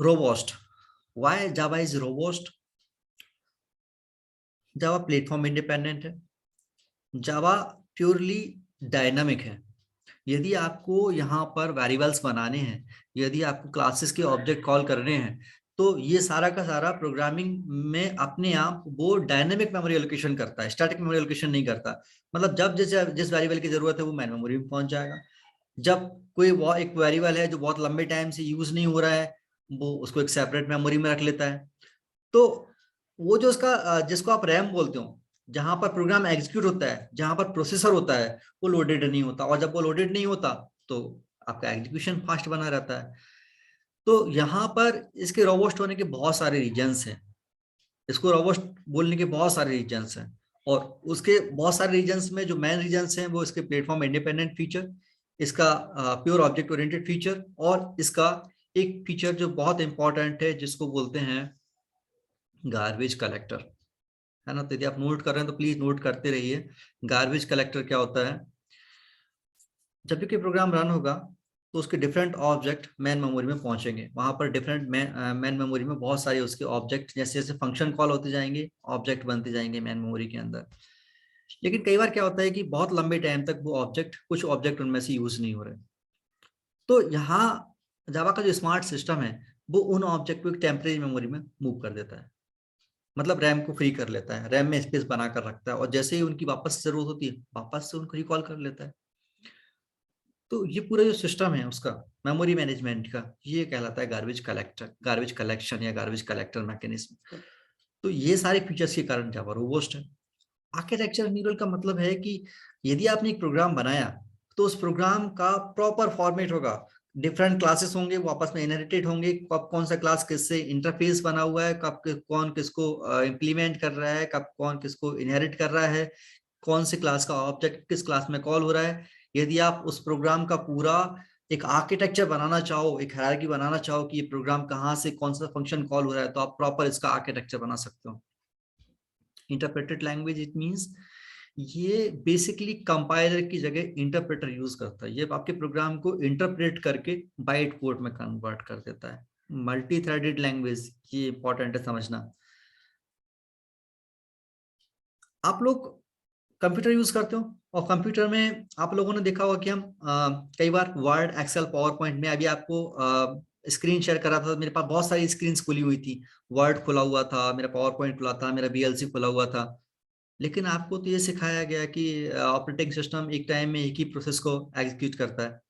Robust. Why Java is robust? Java platform independent है, जावा purely dynamic है। यदि आपको यहाँ पर वेरिएबल्स बनाने हैं, यदि आपको क्लासेस के ऑब्जेक्ट कॉल करने हैं, तो ये सारा का सारा प्रोग्रामिंग में अपने आप वो डायनेमिक मेमोरी एलोकेशन करता है, स्टैटिक मेमोरी एलोकेशन नहीं करता। मतलब जब जिस वेरिएबल की जरूरत है वो मेन मेमोरी में पहुंच जाएगा। जब कोई एक वेरिएबल है जो बहुत लंबे टाइम से यूज नहीं हो रहा है, वो उसको एक सेपरेट मेमोरी में रख लेता है। तो वो जो उसका जिसको आप रैम बोलते हो, जहां पर प्रोग्राम एग्जीक्यूट होता है, जहां पर प्रोसेसर होता है, वो लोडेड नहीं होता। और जब वो लोडेड नहीं होता तो आपका एग्जीक्यूशन फास्ट बना रहता है। तो यहाँ पर इसके रोबस्ट होने के बहुत सारे रीजंस हैं, इसको रोबस्ट बोलने के बहुत सारे रीजंस हैं। और उसके बहुत सारे रीजंस में जो मेन रीजंस हैं वो इसके प्लेटफॉर्म इंडिपेंडेंट फीचर, इसका प्योर ऑब्जेक्ट ओरिएंटेड फीचर, और इसका एक फीचर जो बहुत इंपॉर्टेंट है जिसको बोलते हैं गार्बेज कलेक्टर, है ना। तो यदि आप नोट कर रहे हैं तो प्लीज नोट करते रहिए। गार्बेज कलेक्टर क्या होता है? जब भी कोई प्रोग्राम रन होगा तो उसके डिफरेंट ऑब्जेक्ट मेन मेमोरी में पहुंचेंगे। वहां पर डिफरेंट मेन मेमोरी में बहुत सारे उसके ऑब्जेक्ट, जैसे जैसे फंक्शन कॉल होते जाएंगे ऑब्जेक्ट बनते जाएंगे मेन मेमोरी के अंदर। लेकिन कई बार क्या होता है कि बहुत लंबे टाइम तक वो ऑब्जेक्ट, कुछ ऑब्जेक्ट उनमें से यूज नहीं हो रहे। तो यहाँ जावा का जो स्मार्ट सिस्टम है वो उन ऑब्जेक्ट को एक टेम्परेरी मेमोरी में मूव कर देता है, मतलब रैम को फ्री कर लेता है, रैम में स्पेस बना कर रखता है, और जैसे ही उनकी वापस जरूरत होती है वापस से उनको रिकॉल कर लेता है। तो ये पूरा जो सिस्टम है उसका मेमोरी मैनेजमेंट का, ये कहलाता है गार्बेज कलेक्टर, गार्बेज कलेक्शन या गार्बेज कलेक्टर मैकेनिज्म। तो ये सारे फीचर्स के कारण जावा रोबस्ट है। आर्किटेक्चर न्यूरल का मतलब है कि यदि आपने एक प्रोग्राम बनाया तो उस प्रोग्राम का प्रॉपर फॉर्मेट होगा। डिफरेंट क्लासेस होंगे, वो आपस में इनहेरिटेड होंगे, कब कौन सा क्लास किससे इंटरफेस बना हुआ है, कब कौन किसको इम्प्लीमेंट कर रहा है, कब कौन किसको इनहेरिट कर रहा है, कौन से क्लास का ऑब्जेक्ट किस क्लास में कॉल हो रहा है। यदि आप उस प्रोग्राम का पूरा एक आर्किटेक्चर बनाना चाहो, एक हायरार्की बनाना चाहो कि ये प्रोग्राम कहाँ से कौन सा फंक्शन कॉल हो रहा है, तो आप प्रॉपर इसका आर्किटेक्चर बना सकते हो। इंटरप्रेटेड लैंग्वेज इट मींस ये बेसिकली कंपाइलर की जगह इंटरप्रेटर यूज करता है। ये आपके प्रोग्राम को इंटरप्रेट करके बाइट कोड में कन्वर्ट कर देता है। मल्टी थ्रेडेड लैंग्वेज, ये इंपॉर्टेंट है समझना। आप लोग कंप्यूटर यूज करते हो, और कंप्यूटर में आप लोगों ने देखा होगा कि हम कई बार वर्ड, एक्सेल, पावर पॉइंट में, अभी आपको स्क्रीन शेयर करा था, मेरे पास बहुत सारी स्क्रीन खुली हुई थी, वर्ड खुला हुआ था, मेरा पावर पॉइंट खुला था, मेरा बीएलसी खुला हुआ था। लेकिन आपको तो ये सिखाया गया कि ऑपरेटिंग सिस्टम एक टाइम में एक ही प्रोसेस को एग्जीक्यूट करता है।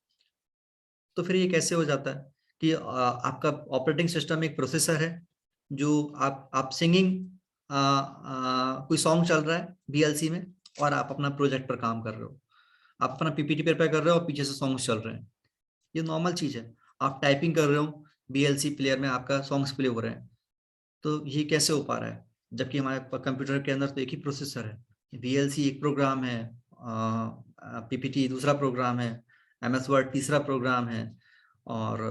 तो फिर ये कैसे हो जाता है कि आपका ऑपरेटिंग सिस्टम एक प्रोसेसर है, जो आप सिंगिंग, कोई सॉन्ग चल रहा है बीएलसी में, और आप अपना प्रोजेक्ट पर काम कर रहे हो, आप अपना पीपीटी प्रिपेयर कर रहे हो और पीछे से सॉन्ग्स चल रहे हैं। ये नॉर्मल चीज है। आप टाइपिंग कर रहे हो, बीएलसी प्लेयर में आपका सॉन्ग्स प्ले हो रहे हैं। तो ये कैसे हो पा रहा है जबकि हमारे कंप्यूटर के अंदर तो एक ही प्रोसेसर है। वीएलसी एक प्रोग्राम है, पीपीटी दूसरा प्रोग्राम है, एमएस वर्ड तीसरा प्रोग्राम है, और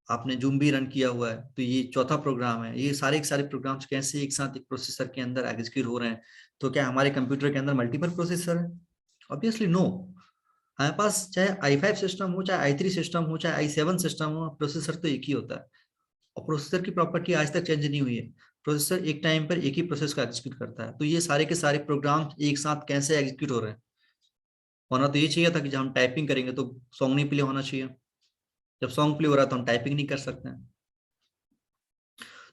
आपने जूम भी रन किया हुआ है तो ये चौथा प्रोग्राम है। ये सारे के सारे प्रोग्राम्स कैसे एक साथ एक प्रोसेसर के अंदर एग्जीक्यूट हो रहे हैं? तो क्या हमारे कंप्यूटर के अंदर मल्टीपल प्रोसेसर है? Obviously no. हमारे पास चाहे i5 सिस्टम हो, चाहे i3 सिस्टम हो, चाहे i7 सिस्टम हो, प्रोसेसर तो एक ही होता है। और प्रोसेसर की प्रॉपर्टी आज तक चेंज नहीं हुई है। प्रोसेसर एक टाइम पर एक ही प्रोसेस का एग्जीक्यूट करता है। तो ये सारे के सारे प्रोग्राम एक साथ कैसे एग्जीक्यूट हो रहे हैं? होना तो ये चाहिए था कि जब हम टाइपिंग करेंगे तो सॉन्ग नहीं प्ले होना चाहिए, जब सॉन्ग प्ले हो रहा है तो हम टाइपिंग नहीं कर सकते हैं।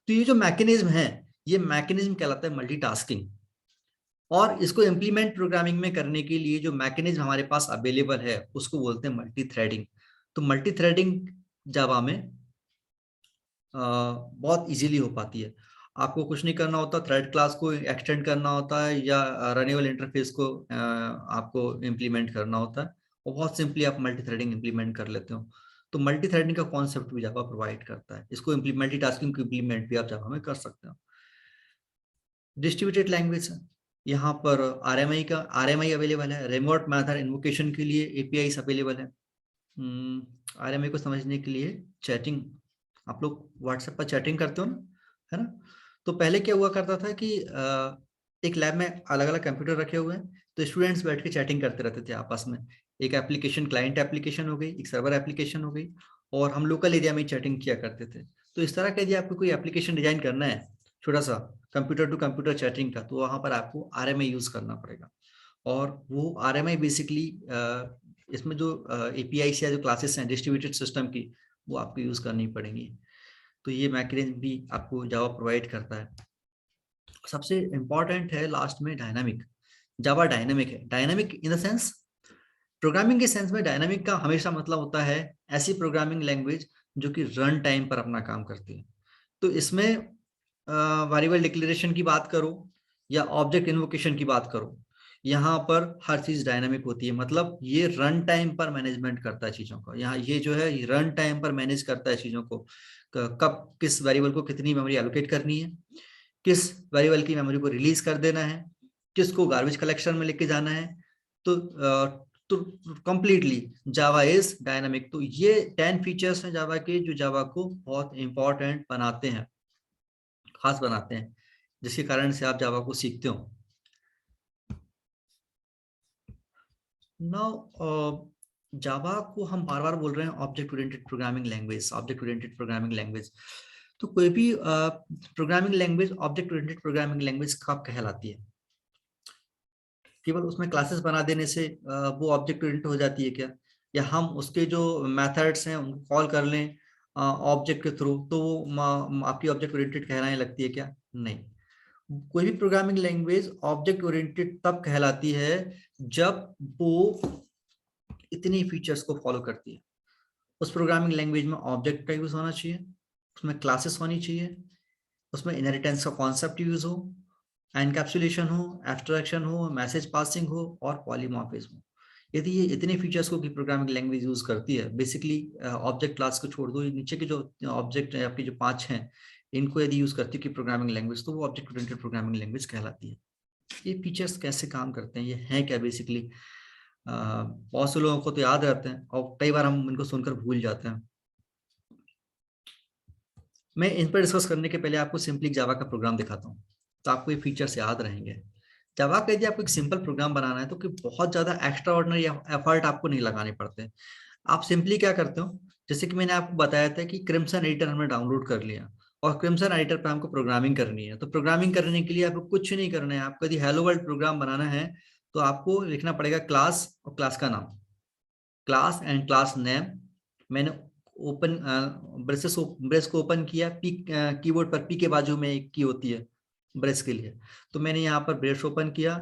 तो ये जो मैकेनिज्म है, ये मैकेनिज्म कहलाता है मल्टीटास्किंग। और इसको इम्प्लीमेंट प्रोग्रामिंग में करने के लिए जो मैकेनिज्म हमारे पास अवेलेबल है उसको बोलते हैं मल्टी थ्रेडिंग। तो मल्टी थ्रेडिंग जावा में बहुत इजीली हो पाती है। आपको कुछ नहीं करना होता, थ्रेड क्लास को एक्सटेंड करना होता है या रनेबल इंटरफेस को आपको इम्प्लीमेंट करना होता है, और बहुत सिंपली आप मल्टी थ्रेडिंग इम्प्लीमेंट कर लेते हो। तो मल्टी थ्रेडिंग का कॉन्सेप्ट भी जावा प्रोवाइड करता है। इसको मल्टी टास्किंग को इम्प्लीमेंट भी आप जावा में कर सकते हो। डिस्ट्रीब्यूटेड लैंग्वेज है, यहाँ पर आरएमआई अवेलेबल है, रिमोट मेथड इन्वोकेशन के लिए एपीआई अवेलेबल है। आरएमआई को समझने के लिए चैटिंग, आप लोग व्हाट्सएप पर चैटिंग करते हो ना, है ना। तो पहले क्या हुआ करता था कि एक लैब में अलग अलग कंप्यूटर रखे हुए हैं, तो स्टूडेंट्स बैठ के चैटिंग करते रहते थे आपस में। एक एप्लीकेशन क्लाइंट एप्लीकेशन हो गई, एक सर्वर एप्लीकेशन हो गई, और हम लोकल एरिया में चैटिंग किया करते थे। तो इस तरह का यदि आपको कोई एप्लीकेशन डिजाइन करना है छोटा सा कंप्यूटर टू कंप्यूटर चैटिंग का, तो वहां पर आपको आरएमआई यूज करना पड़ेगा। और वो आरएमआई बेसिकली इसमें जो एपीआई या जो क्लासेस हैं डिस्ट्रीब्यूटेड सिस्टम की, वो आपको यूज करनी पड़ेंगी। तो ये मैकेनिज्म भी आपको जावा प्रोवाइड करता है। सबसे इंपॉर्टेंट है लास्ट में डायनामिक। जावा डायनामिक है। Dynamic in the sense, programming के सेंस में डायनामिक का हमेशा मतलब होता है ऐसी प्रोग्रामिंग लैंग्वेज जो कि रन टाइम पर अपना काम करती है। तो इसमें वेरिएबल डिक्लेरेशन की बात करो या ऑब्जेक्ट इन्वोकेशन की बात करो, यहाँ पर हर चीज डायनामिक होती है। मतलब ये रन टाइम पर मैनेजमेंट करता है चीजों को। यहाँ ये जो है रन टाइम पर मैनेज करता है चीजों को, कब किस वेरिएबल को कितनी मेमोरी एलोकेट करनी है, किस वेरिएबल की मेमोरी को रिलीज कर देना है, किसको गार्बेज कलेक्शन में लेके जाना है। तो कंप्लीटली जावा इज डायनामिक। तो ये 10 फीचर्स हैं जावा के जो जावा को बहुत इंपॉर्टेंट बनाते हैं, खास बनाते हैं, जिसके कारण से आप जावा को सीखते हो। नाउ जावा को हम बार बार बोल रहे हैं object oriented programming language, object oriented programming language. तो कोई भी programming language object oriented programming language कब कहलाती है? केवल उसमें क्लासेस बना देने से वो ऑब्जेक्ट ओरिएंटेड हो जाती है क्या? या हम उसके जो मेथड्स हैं उनको कॉल कर लें ऑब्जेक्ट के थ्रू, तो वो आपकी ऑब्जेक्ट ओरिएंटेड कहलाने लगती है क्या? नहीं। कोई भी प्रोग्रामिंग लैंग्वेज ऑब्जेक्ट ओरिएंटेड तब कहलाती है जब वो इतनी फीचर्स को फॉलो करती है। उस प्रोग्रामिंग लैंग्वेज में ऑब्जेक्ट का यूज होना चाहिए, उसमें क्लासेस होनी चाहिए, उसमें इनहेरिटेंस का कॉन्सेप्ट यूज हो, एनकैप्सुलेशन हो, एब्स्ट्रैक्शन हो, मैसेज पासिंग हो और पॉलीमॉर्फिज्म हो। यदि ये इतने फीचर्स को की प्रोग्रामिंग लैंग्वेज यूज करती है, बेसिकली ऑब्जेक्ट क्लास को छोड़ दो, नीचे के जो ऑब्जेक्ट है आपके जो 5 हैं, इनको यदि यूज करती है की प्रोग्रामिंग लैंग्वेज, तो वो ऑब्जेक्ट ओरिएंटेड प्रोग्रामिंग लैंग्वेज कहलाती है। ये फीचर्स कैसे काम करते हैं, ये हैं क्या बेसिकली, बहुत से लोगों को तो याद रहते हैं और कई बार हम इनको सुनकर भूल जाते हैं। मैं इन पर डिस्कस करने के पहले आपको सिंपली जावा का प्रोग्राम दिखाता हूँ, तो आपको ये फीचर्स याद रहेंगे। जावा का यदि आपको एक सिंपल प्रोग्राम बनाना है तो कि बहुत ज्यादा एक्स्ट्रा ऑर्डिनरी एफर्ट आपको नहीं लगाने पड़ते। आप सिंपली क्या करते हो, जैसे कि मैंने आपको बताया था कि क्रिम्सन एडिटर हमने डाउनलोड कर लिया और क्रिम्सन एडिटर पर हमको प्रोग्रामिंग करनी है। तो प्रोग्रामिंग करने के लिए आपको कुछ नहीं करना है। आपको यदि हेलो वर्ल्ड प्रोग्राम बनाना है तो आपको लिखना पड़ेगा क्लास और क्लास का नाम, क्लास एंड क्लास नेम। मैंने ओपन ब्रेस को ओपन किया, पी कीबोर्ड पर पी के बाजू में एक की होती है ब्रेस के लिए, तो मैंने यहाँ पर ब्रेस ओपन किया।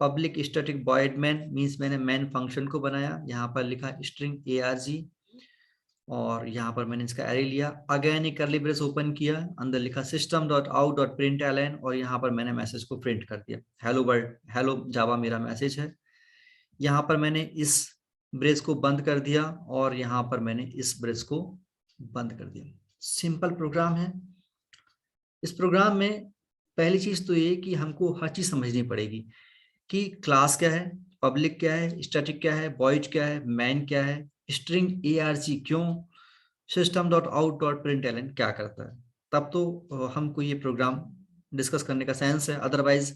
Public static void man means मैंने मैन फंक्शन को बनाया, यहाँ पर लिखा स्ट्रिंग arg और यहाँ पर मैंने इसका एरे लिया। अगेन एक करली ब्रेस ओपन किया, अंदर लिखा system dot out dot print Elon और यहाँ पर मैंने मैसेज को प्रिंट कर दिया, हेलो वर्ल्ड, हेलो जावा मेरा मैसेज है। यहाँ पर मैंने इस ब्रेस को बंद कर दिया और यहाँ पर मैंने इस ब्रेस को बंद कर दिया। सिंपल प्रोग्राम है। इस प्रोग्राम में पहली चीज तो ये कि हमको हर चीज समझनी पड़ेगी कि क्लास क्या है, पब्लिक क्या है, स्टैटिक क्या है, वॉइड क्या है, मैन क्या है, स्ट्रिंग arg क्यों, system dot out dot print Elon क्या करता है। तब तो हमको ये प्रोग्राम डिस्कस करने का सेंस है। अदरवाइज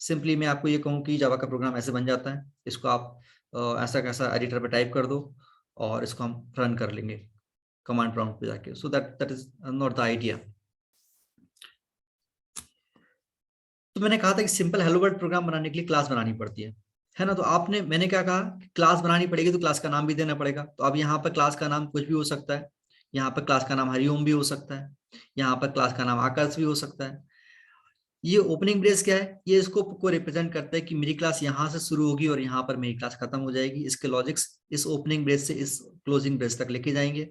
सिंपली मैं आपको ये कहूँ कि जावा का प्रोग्राम ऐसे बन जाता है, इसको आप ऐसा कैसा एडिटर पे टाइप कर दो और इसको हम रन कर लेंगे कमांड प्रॉम्प्ट पे जाके। So that is not the idea. तो मैंने कहा था कि सिंपल हेलो वर्ल्ड प्रोग्राम बनाने के लिए क्लास बनानी पड़ती है ना। तो मैंने क्या कहा, क्लास बनानी पड़ेगी तो क्लास का नाम भी देना पड़ेगा। तो अब यहाँ पर क्लास का नाम कुछ भी हो सकता है, यहाँ पर क्लास का नाम हरिओम भी हो सकता है, यहाँ पर क्लास का नाम आकाश भी हो सकता है। ये ओपनिंग ब्रेस क्या है, ये स्कोप को रिप्रेजेंट करता है कि मेरी क्लास यहाँ से शुरू होगी और यहाँ पर मेरी क्लास खत्म हो जाएगी। इसके लॉजिक्स इस ओपनिंग ब्रेस से इस क्लोजिंग ब्रेस तक लेके जाएंगे।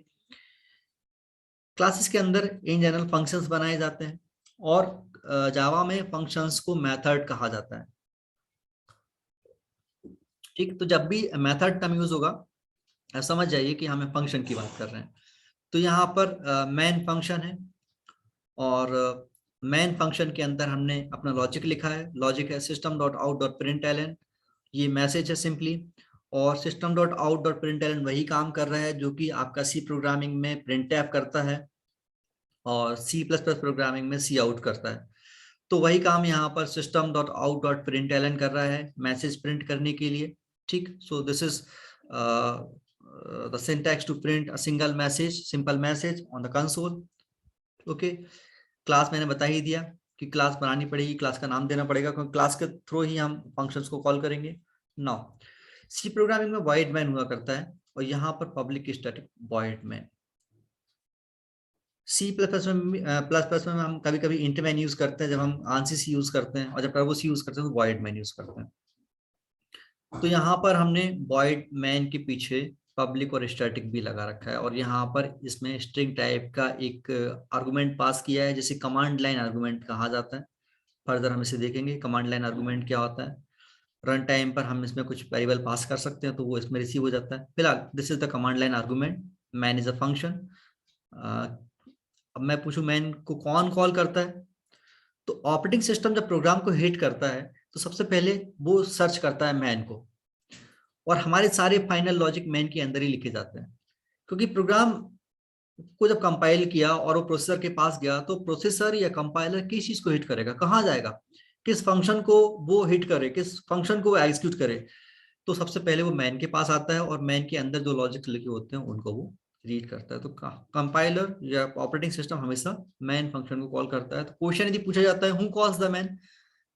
क्लासेस के अंदर इन जनरल फंक्शंस बनाए जाते हैं और जावा में फंक्शंस को मेथड कहा जाता है। ठीक, तो जब भी मेथड टर्म यूज होगा समझ जाइए कि हमें फंक्शन की बात कर रहे हैं। तो यहाँ पर मेन फंक्शन है और मेन फंक्शन के अंदर हमने अपना लॉजिक लिखा है। लॉजिक है system dot out dot print L N, ये मैसेज है सिंपली। और system dot out dot print L N वही काम कर रहा है जो कि आपका सी प्रोग्रामिंग में प्रिंट टैप करता है और सी प्लस प्लस प्रोग्रामिंग में सी आउट करता है। तो वही काम यहाँ पर system dot out dot print L N कर रहा है मैसेज प्रिंट करने के लिए। ठीक, so this is the syntax to print a single message, simple message on the console. Okay, class मैंने बता ही दिया कि क्लास बनानी पड़ेगी, क्लास का नाम देना पड़ेगा, क्योंकि क्लास के थ्रू ही हम फंक्शंस को कॉल करेंगे। नाउ सी प्रोग्रामिंग में वॉइड मैन हुआ करता है, और यहाँ पर public static void main. C plus plus में हम कभी कभी इंट मैन यूज करते हैं, जब हम आंसी सी यूज करते हैं, और जब टर्बो सी यूज करते हैं तो वॉइड मैन यूज करते हैं। तो यहाँ पर हमने वॉइड मैन के पीछे पब्लिक और स्टैटिक भी लगा रखा है, और यहाँ पर इसमें स्ट्रिंग टाइप का एक आर्गुमेंट पास किया है, जिसे कमांड लाइन आर्गुमेंट कहा जाता है। फर्दर हम इसे देखेंगे कमांड लाइन आर्गुमेंट क्या होता है। रन टाइम पर हम इसमें कुछ वेरिएबल पास कर सकते हैं, तो वो इसमें रिसीव हो जाता है। फिलहाल this is the command line argument, man is a function. अब मैं पूछूं मैन को कौन कॉल करता है, तो ऑपरेटिंग सिस्टम जब प्रोग्राम को हिट करता है तो सबसे पहले वो सर्च करता है मैन को, और हमारे सारे फाइनल लॉजिक मैन के अंदर ही लिखे जाते हैं। क्योंकि प्रोग्राम को जब कंपाइल किया और वो प्रोसेसर के पास गया, तो प्रोसेसर या कंपाइलर किस चीज को हिट करेगा, कहाँ जाएगा, किस फंक्शन को वो हिट करे, किस फंक्शन को वो एग्जीक्यूट करे, तो सबसे पहले वो मैन के पास आता है, और मैन के अंदर जो लॉजिक लिखे होते हैं उनको वो रीड करता है। तो कंपाइलर या ऑपरेटिंग सिस्टम हमेशा मैन फंक्शन को कॉल करता है। तो क्वेश्चन यदि पूछा जाता है हु कॉल्स द मैन,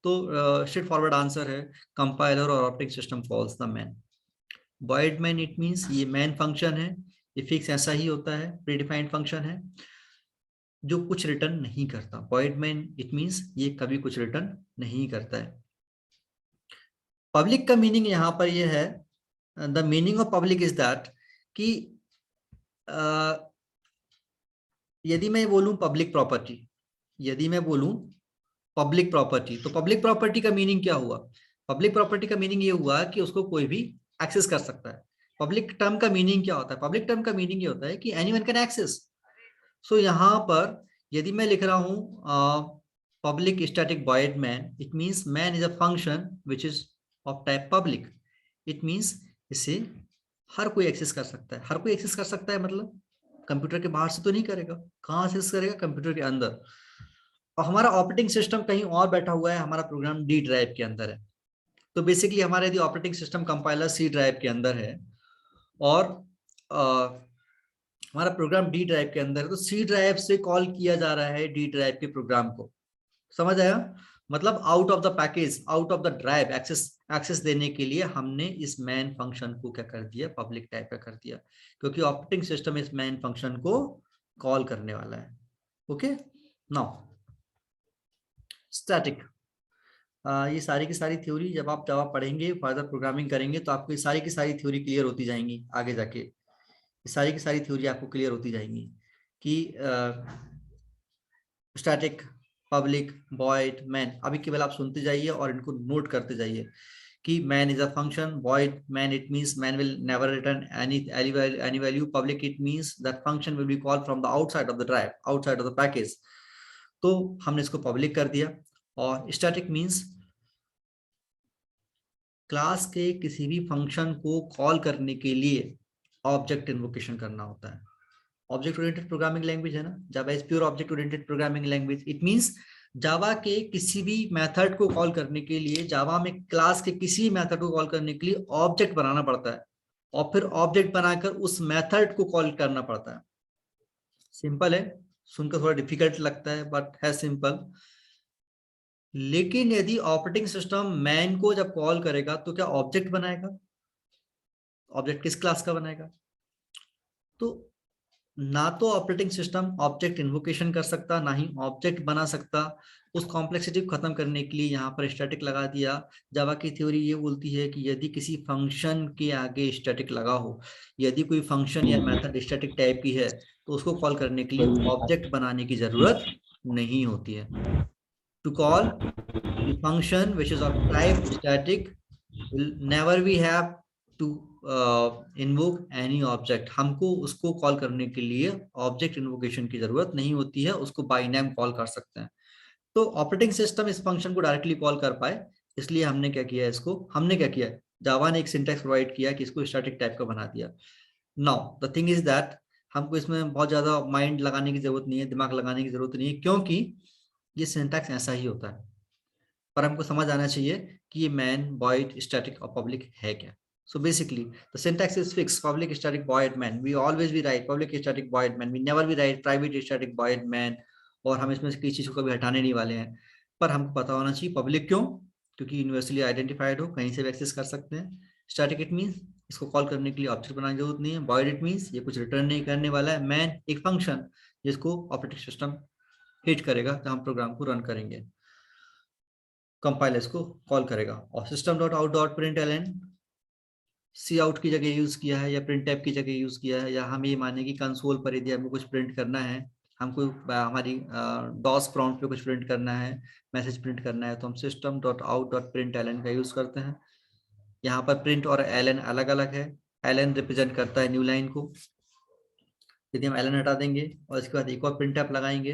तो स्ट्रेट फॉरवर्ड आंसर है कंपाइलर और operating system calls the man. Void main it means ये मैन फंक्शन है, ये फिक्स ऐसा ही होता है, प्रीडिफाइंड फंक्शन है जो कुछ रिटर्न नहीं करता। वॉइड मैन इट मींस ये कभी कुछ रिटर्न नहीं करता है। पब्लिक का मीनिंग यहाँ पर ये है, the meaning of public is that कि यदि मैं बोलूं पब्लिक प्रॉपर्टी, यदि मैं बोलूं पब्लिक प्रॉपर्टी, तो पब्लिक प्रॉपर्टी का मीनिंग क्या हुआ? पब्लिक प्रॉपर्टी का मीनिंग ये हुआ कि उसको कोई भी एक्सेस कर सकता है। पब्लिक टर्म का मीनिंग क्या होता है? पब्लिक टर्म का मीनिंग ये होता है कि एनीवन कैन एक्सेस। सो यहाँ पर यदि मैं लिख रहा हूँ public static void man, it means man is a function which is of type public. It means इसे हर कोई एक्सेस कर सकता है। हर कोई एक्सेस कर सकता है मतलब कंप्यूटर के बाहर से तो नहीं करेगा, कहाँ एक्सेस करेगा? कंप्यूटर के अंदर। और हमारा ऑपरेटिंग सिस्टम कहीं और बैठा हुआ है, हमारा प्रोग्राम डी ड्राइव के अंदर है। तो बेसिकली हमारा यदि operating system compiler C drive के अंदर है, और हमारा प्रोग्राम डी ड्राइव के अंदर है, तो सी ड्राइव से कॉल किया जा रहा है डी ड्राइव के प्रोग्राम को। समझ आया? मतलब out of the package, out of the drive access देने के लिए हमने इस मैन फंक्शन को क्या कर दिया? पब्लिक टाइप का कर दिया, क्योंकि ऑपरेटिंग सिस्टम इस मैन फंक्शन को कॉल करने वाला है। Okay, now static. ये सारी की सारी थ्योरी जब आप पढ़ेंगे, फर्दर प्रोग्रामिंग करेंगे, तो आपको ये सारी की सारी थ्योरी क्लियर होती जाएंगी आगे जाके। ये सारी की सारी थ्योरी आपको क्लियर होती जाएंगी कि स्टैटिक, पब्लिक, वॉइड, मैन। अभी केवल आप सुनते जाइए और इनको नोट करते जाइए कि man is a function, void main it means man will never return any value, public it means that function will be called from the outside of the drive, outside of the package। तो हमने इसको public कर दिया। और static means class के किसी भी function को कॉल करने के लिए ऑब्जेक्ट इन्वोकेशन करना होता है। ऑब्जेक्ट ओरिएंटेड प्रोग्रामिंग लैंग्वेज है ना, Java is pure object oriented programming language. It means Java के किसी भी मेथड को कॉल करने के लिए, जावा में क्लास के किसी मेथड को कॉल करने के लिए ऑब्जेक्ट बनाना पड़ता है, और फिर ऑब्जेक्ट बनाकर उस मेथड को कॉल करना पड़ता है। सिंपल है, सुनकर थोड़ा डिफिकल्ट लगता है बट है सिंपल। लेकिन यदि ऑपरेटिंग सिस्टम मैन को जब कॉल करेगा तो क्या ऑब्जेक्ट बनाएगा? ऑब्जेक्ट किस क्लास का बनाएगा? तो ना तो ऑपरेटिंग सिस्टम ऑब्जेक्ट इन्वोकेशन कर सकता, ना ही ऑब्जेक्ट बना सकता। उस कॉम्प्लेक्सिटी को खत्म करने के लिए यहाँ पर स्टैटिक लगा दिया। जावा की थ्योरी ये बोलती है कि यदि किसी फंक्शन के आगे स्टैटिक लगा हो, यदि कोई फंक्शन या मेथड स्टैटिक टाइप की है, तो उसको कॉल करने के लिए ऑब्जेक्ट बनाने की जरूरत नहीं होती है। To call the function which is of type static will never we have to invoke any object। हमको उसको कॉल करने के लिए ऑब्जेक्ट इन्वोकेशन की जरूरत नहीं होती है, उसको बाय नेम कॉल कर सकते हैं। तो ऑपरेटिंग सिस्टम इस फंक्शन को डायरेक्टली कॉल कर पाए, इसलिए हमने क्या किया, इसको हमने क्या किया, जावा ने एक सिंटैक्स प्रोवाइड किया कि इसको स्टैटिक टाइप का बना दिया। Now the thing is that हमको इसमें बहुत ज्यादा माइंड लगाने की जरूरत नहीं है, दिमाग लगाने की जरूरत नहीं है, क्योंकि ये सिंटैक्स ऐसा ही होता है। पर हमको समझ आना चाहिए कि ये मैन, वॉइड, स्टैटिक और पब्लिक है क्या। So basically, the syntax is fixed: public static void main. We always we write public static void main. We never we write private static void main और हम इसमें से किसी चीज को कभी हटाने नहीं वाले हैं, पर हमको पता होना चाहिए पब्लिक क्यों, क्योंकि यूनिवर्सली आइडेंटिफाइड हो, कहीं से भी एक्सेस कर सकते हैं। स्टैटिक इट मींस इसको कॉल करने के लिए ऑब्जेक्ट बनाने की जरूरत नहीं है। वॉइड इट मींस ये कुछ रिटर्न नहीं करने वाला है। मैन एक फंक्शन जिसको ऑपरेटिंग सिस्टम हिट करेगा जब हम प्रोग्राम को रन करेंगे, कंपाइलर इसको कॉल करेगा। और system dot out dot print L N C out की जगह यूज किया है या प्रिंट टैब की जगह यूज किया है, या हम ये माने कि कंसोल पर यदि हमको कुछ प्रिंट करना है, हमको हमारी डॉस प्रॉम्प्ट पे कुछ प्रिंट करना है, मैसेज प्रिंट करना है, तो हम system dot out dot print L N का यूज करते हैं। यहाँ पर प्रिंट और एल एन अलग अलग है। एल एन रिप्रेजेंट करता है न्यू लाइन को। यदि हम एल एन हटा देंगे और इसके बाद एक और प्रिंट टैब लगाएंगे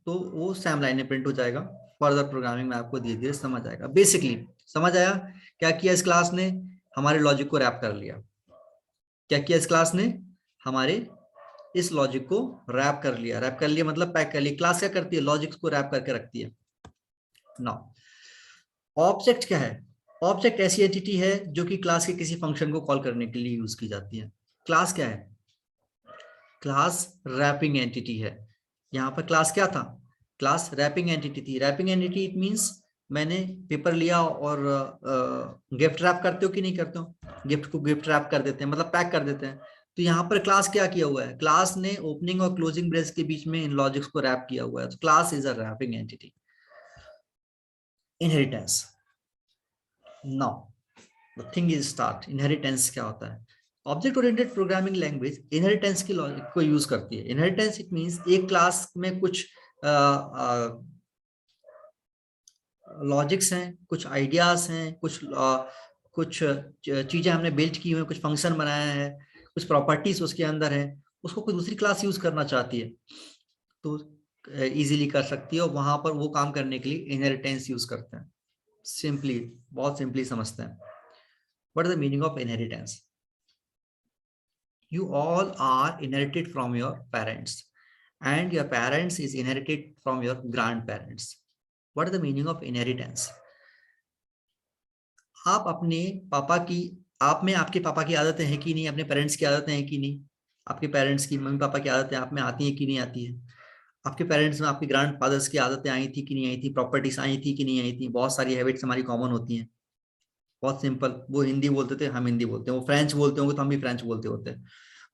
तो वो सेम लाइन में प्रिंट हो जाएगा। फर्दर प्रोग्रामिंग में आपको धीरे धीरे समझ आएगा। बेसिकली समझ आया क्या किया इस क्लास ने? हमारे लॉजिक को रैप कर लिया। क्या किया इस क्लास ने? हमारे इस लॉजिक को रैप कर लिया। रैप कर लिया मतलब पैक कर लिया। क्लास क्या करती है? लॉजिक्स को रैप करके रखती है। नाउ ऑब्जेक्ट क्या है? ऑब्जेक्ट ऐसी एंटिटी है जो कि क्लास के किसी फंक्शन को कॉल करने के लिए यूज की जाती है। क्लास क्या है? क्लास रैपिंग एंटिटी है। यहाँ पर क्लास क्या था? क्लास रैपिंग एंटिटी थी। रैपिंग एंटिटी इट मींस मैंने पेपर लिया और गिफ्ट रैप करते हो कि नहीं करते हो? गिफ्ट को गिफ्ट रैप कर देते हैं, मतलब पैक कर देते हैं। तो यहाँ पर क्लास क्या किया हुआ है? क्लास ने ओपनिंग और क्लोजिंग ब्रेस के बीच में इन लॉजिक्स को रैप किया हुआ है। तो class is a wrapping entity. Inheritance. Now the thing is start. Inheritance क्या होता है? Object oriented programming language inheritance की लॉजिक को यूज करती है। इनहेरिटेंस इट मींस एक क्लास में कुछ लॉजिक्स हैं, कुछ आइडियाज हैं, कुछ चीजें हमने बिल्ड की हुई, कुछ फंक्शन बनाया है, कुछ प्रॉपर्टीज उसके अंदर है, उसको कोई दूसरी क्लास यूज करना चाहती है तो इजीली कर सकती है। और वहां पर वो काम करने के लिए इनहेरिटेंस यूज करते हैं। सिंपली, बहुत सिंपली समझते हैं। What is the meaning of inheritance? You all are inherited from your parents and your parents is inherited from your grandparents. What is the meaning of inheritance? आप अपने पापा की, आप में आपके पापा की आदतें हैं कि नहीं, अपने पेरेंट्स की आदतें हैं कि नहीं, आपके पेरेंट्स की मम्मी पापा की आदतें आप में आती हैं कि नहीं आती है, आपके पेरेंट्स में आपके ग्रैंड फादर्स की आदतें आई थी कि नहीं आई थी, प्रॉपर्टीज आई थी कि नहीं आई थी। बहुत सारी हैबिट्स हमारी कॉमन होती हैं। बहुत सिंपल, वो हिंदी बोलते थे हम हिंदी बोलते हैं, वो फ्रेंच बोलते होंगे तो हम भी फ्रेंच बोलते होते हैं,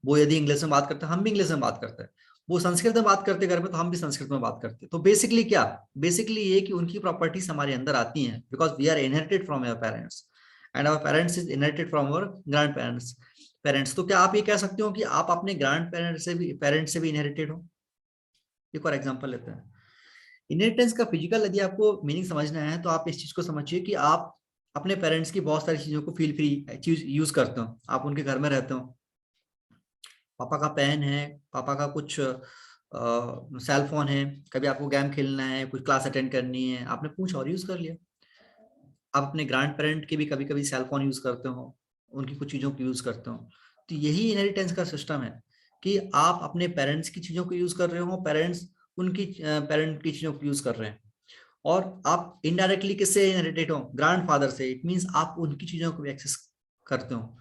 वो यदि इंग्लिश में बात करते हैं हम भी इंग्लिश में बात करते हैं, वो संस्कृत में बात करते घर में तो हम भी संस्कृत में बात करते हैं। तो बेसिकली क्या? बेसिकली ये कि उनकी प्रॉपर्टीज हमारे अंदर आती हैं because we are inherited from our parents and our parents is inherited from our grandparents. तो क्या आप ये कह सकते हो कि आप अपने ग्रैंड पेरेंट्स से भी इनहेरिटेड हो? एक और एग्जांपल लेते हैं। इनहेरिटेंस का फिजिकल यदि आपको मीनिंग समझना है तो आप इस चीज को समझिए कि आप अपने पेरेंट्स की बहुत सारी चीजों को फील फ्री चीज यूज करते हो। आप उनके घर में रहते हो, पापा का पेन है, पापा का कुछ सेल फोन है, कभी आपको गेम खेलना है, कुछ क्लास अटेंड करनी है, आपने कुछ और यूज कर लिया। आप अपने ग्रैंड पेरेंट के भी कभी कभी सेल फोन यूज करते हो, उनकी कुछ चीजों को यूज करते हो। तो यही इनहेरिटेंस का सिस्टम है कि आप अपने पेरेंट्स की चीजों को यूज कर रहे हो, पेरेंट्स उनकी पेरेंट की चीजों को यूज कर रहे हैं, और आप इनडायरेक्टली किससे इनहेरिटेड हो? ग्रैंड फादर से। इट मींस आप उनकी चीजों को भी एक्सेस करते हो।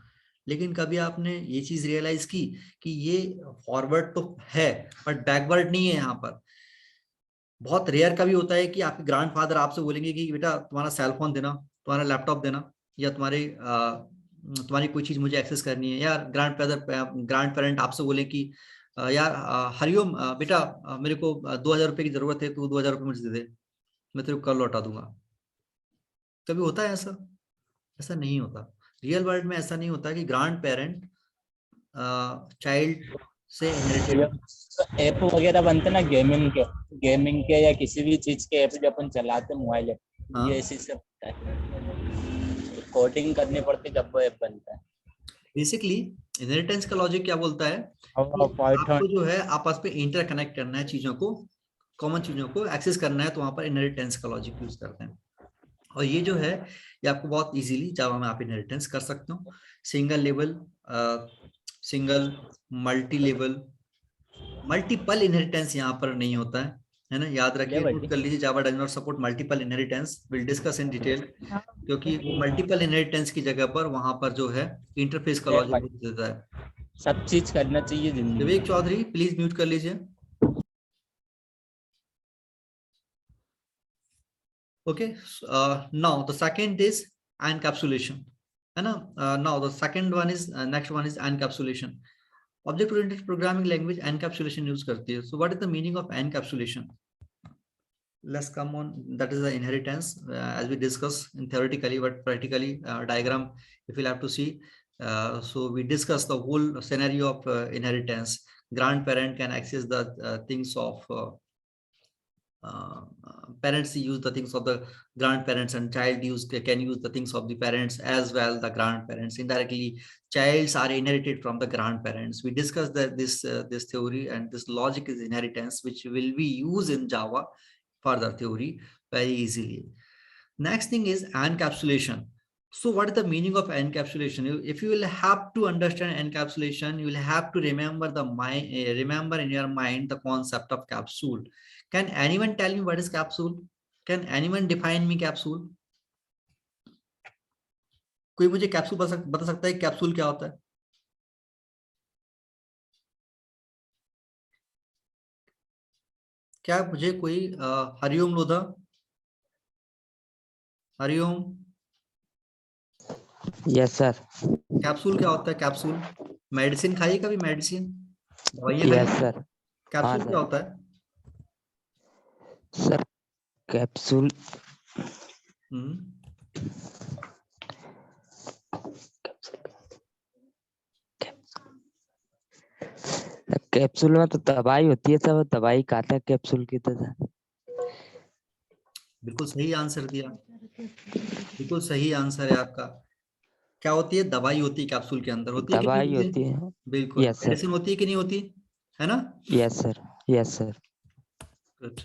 लेकिन कभी आपने ये चीज रियलाइज की कि ये फॉरवर्ड तो है बट बैकवर्ड नहीं है। यहाँ पर बहुत रेयर कभी होता है कि आपके ग्रैंड फादर आपसे बोलेंगे कि बेटा तुम्हारा सेल फोन देना, तुम्हारा लैपटॉप देना, या तुम्हारी कोई चीज मुझे एक्सेस करनी है। या ग्रैंड पेरेंट आपसे बोले कि यार हरिओम बेटा मेरे को 2,000 रुपये की जरूरत है, तू 2,000 रुपये मुझे दे दे, मैं तेरे को कल लौटा दूंगा। कभी होता है ऐसा? ऐसा नहीं होता। रियल वर्ल्ड में ऐसा नहीं होता कि ग्रैंड पेरेंट चाइल्ड से इनहेरिटेड। ऐप वगैरह बनते ना गेमिंग के या किसी भी चीज के ऐप जो अपन चलाते मोबाइल ऐप, ये ऐसी सब कोडिंग करनी पड़ती जब वो ऐप बनता है। बेसिकली इनहेरिटेंस का लॉजिक क्या बोलता है कि आपको जो है आपस में इंटरकनेक्ट करना है चीजों को, कॉमन चीजों को एक्सेस करना है, तो वहां पर इनहेरिटेंस का लॉजिक यूज करते हैं। और ये जो है ये आपको बहुत इजीली जावा में आप इनहेरिटेंस कर सकते हो। Single level, single, multi level, multiple inheritance यहाँ पर नहीं होता है ना। याद रखिए, नोट कर लीजिए, Java does not support multiple inheritance. Will discuss in detail, क्योंकि वो मल्टीपल इनहेरिटेंस की जगह पर वहां पर जो है इंटरफेस का लॉजिक देता है। सब चीज करना चाहिए जिंदगी। विवेक चौधरी प्लीज म्यूट कर लीजिए। Okay, now the second is encapsulation, है ना? Now the second one is next one is encapsulation. Object oriented programming language encapsulation use करती है. So what is the meaning of encapsulation? Let's come on. That is the inheritance, as we discuss in theoretically, but practically diagram if we'll have to see. So we discuss the whole scenario of inheritance. Grandparent can access the things of parents use the things of the grandparents, and child can use the things of the parents as well. The grandparents indirectly, childs are inherited from the grandparents. We discussed that this theory and this logic is inheritance, which will be used in Java further theory very easily. Next thing is encapsulation. So what is the meaning of encapsulation? If you will have to understand encapsulation, you will have to remember remember in your mind the concept of capsule. Can anyone tell me what is capsule? Can anyone define me capsule? कोई मुझे capsule बता सकता है capsule क्या होता है? क्या मुझे कोई Hariom Lodha, Hariom? Yes sir. Capsule क्या होता है? कैप्सूल मेडिसिन खाई कभी? मेडिसिन दवाइयां खाई? Yes sir. कैप्सूल हाँ क्या होता है सर, कैप्सूल कैप्सूल में तो दवाई होती है सर, दवाई खाता है कैप्सूल की तरह। बिल्कुल सही आंसर दिया, बिल्कुल सही आंसर है आपका। क्या होती है? दवाई होती है कैप्सूल के अंदर, होती है कि नहीं दवाई होती है? होती है। बिल्कुल। Yes sir. मेडिसिन होती है कि नहीं होती है ना? Yes sir. Yes sir. Good.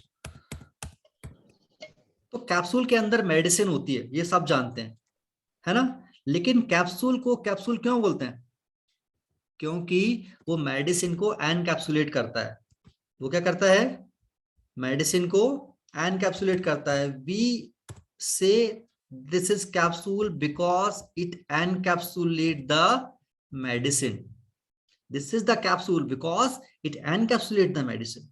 तो कैप्सूल के अंदर मेडिसिन होती है, ये सब जानते हैं, है ना? लेकिन कैप्सूल को कैप्सूल क्यों बोलते हैं? क्योंकि वो मेडिसिन को एनकैप्सुलेट करता है। वो क्या करता है? मेडिसिन को एनकैप्सुलेट करता है। वी से this is capsule because it encapsulate the medicine. This is the capsule because it encapsulate the medicine.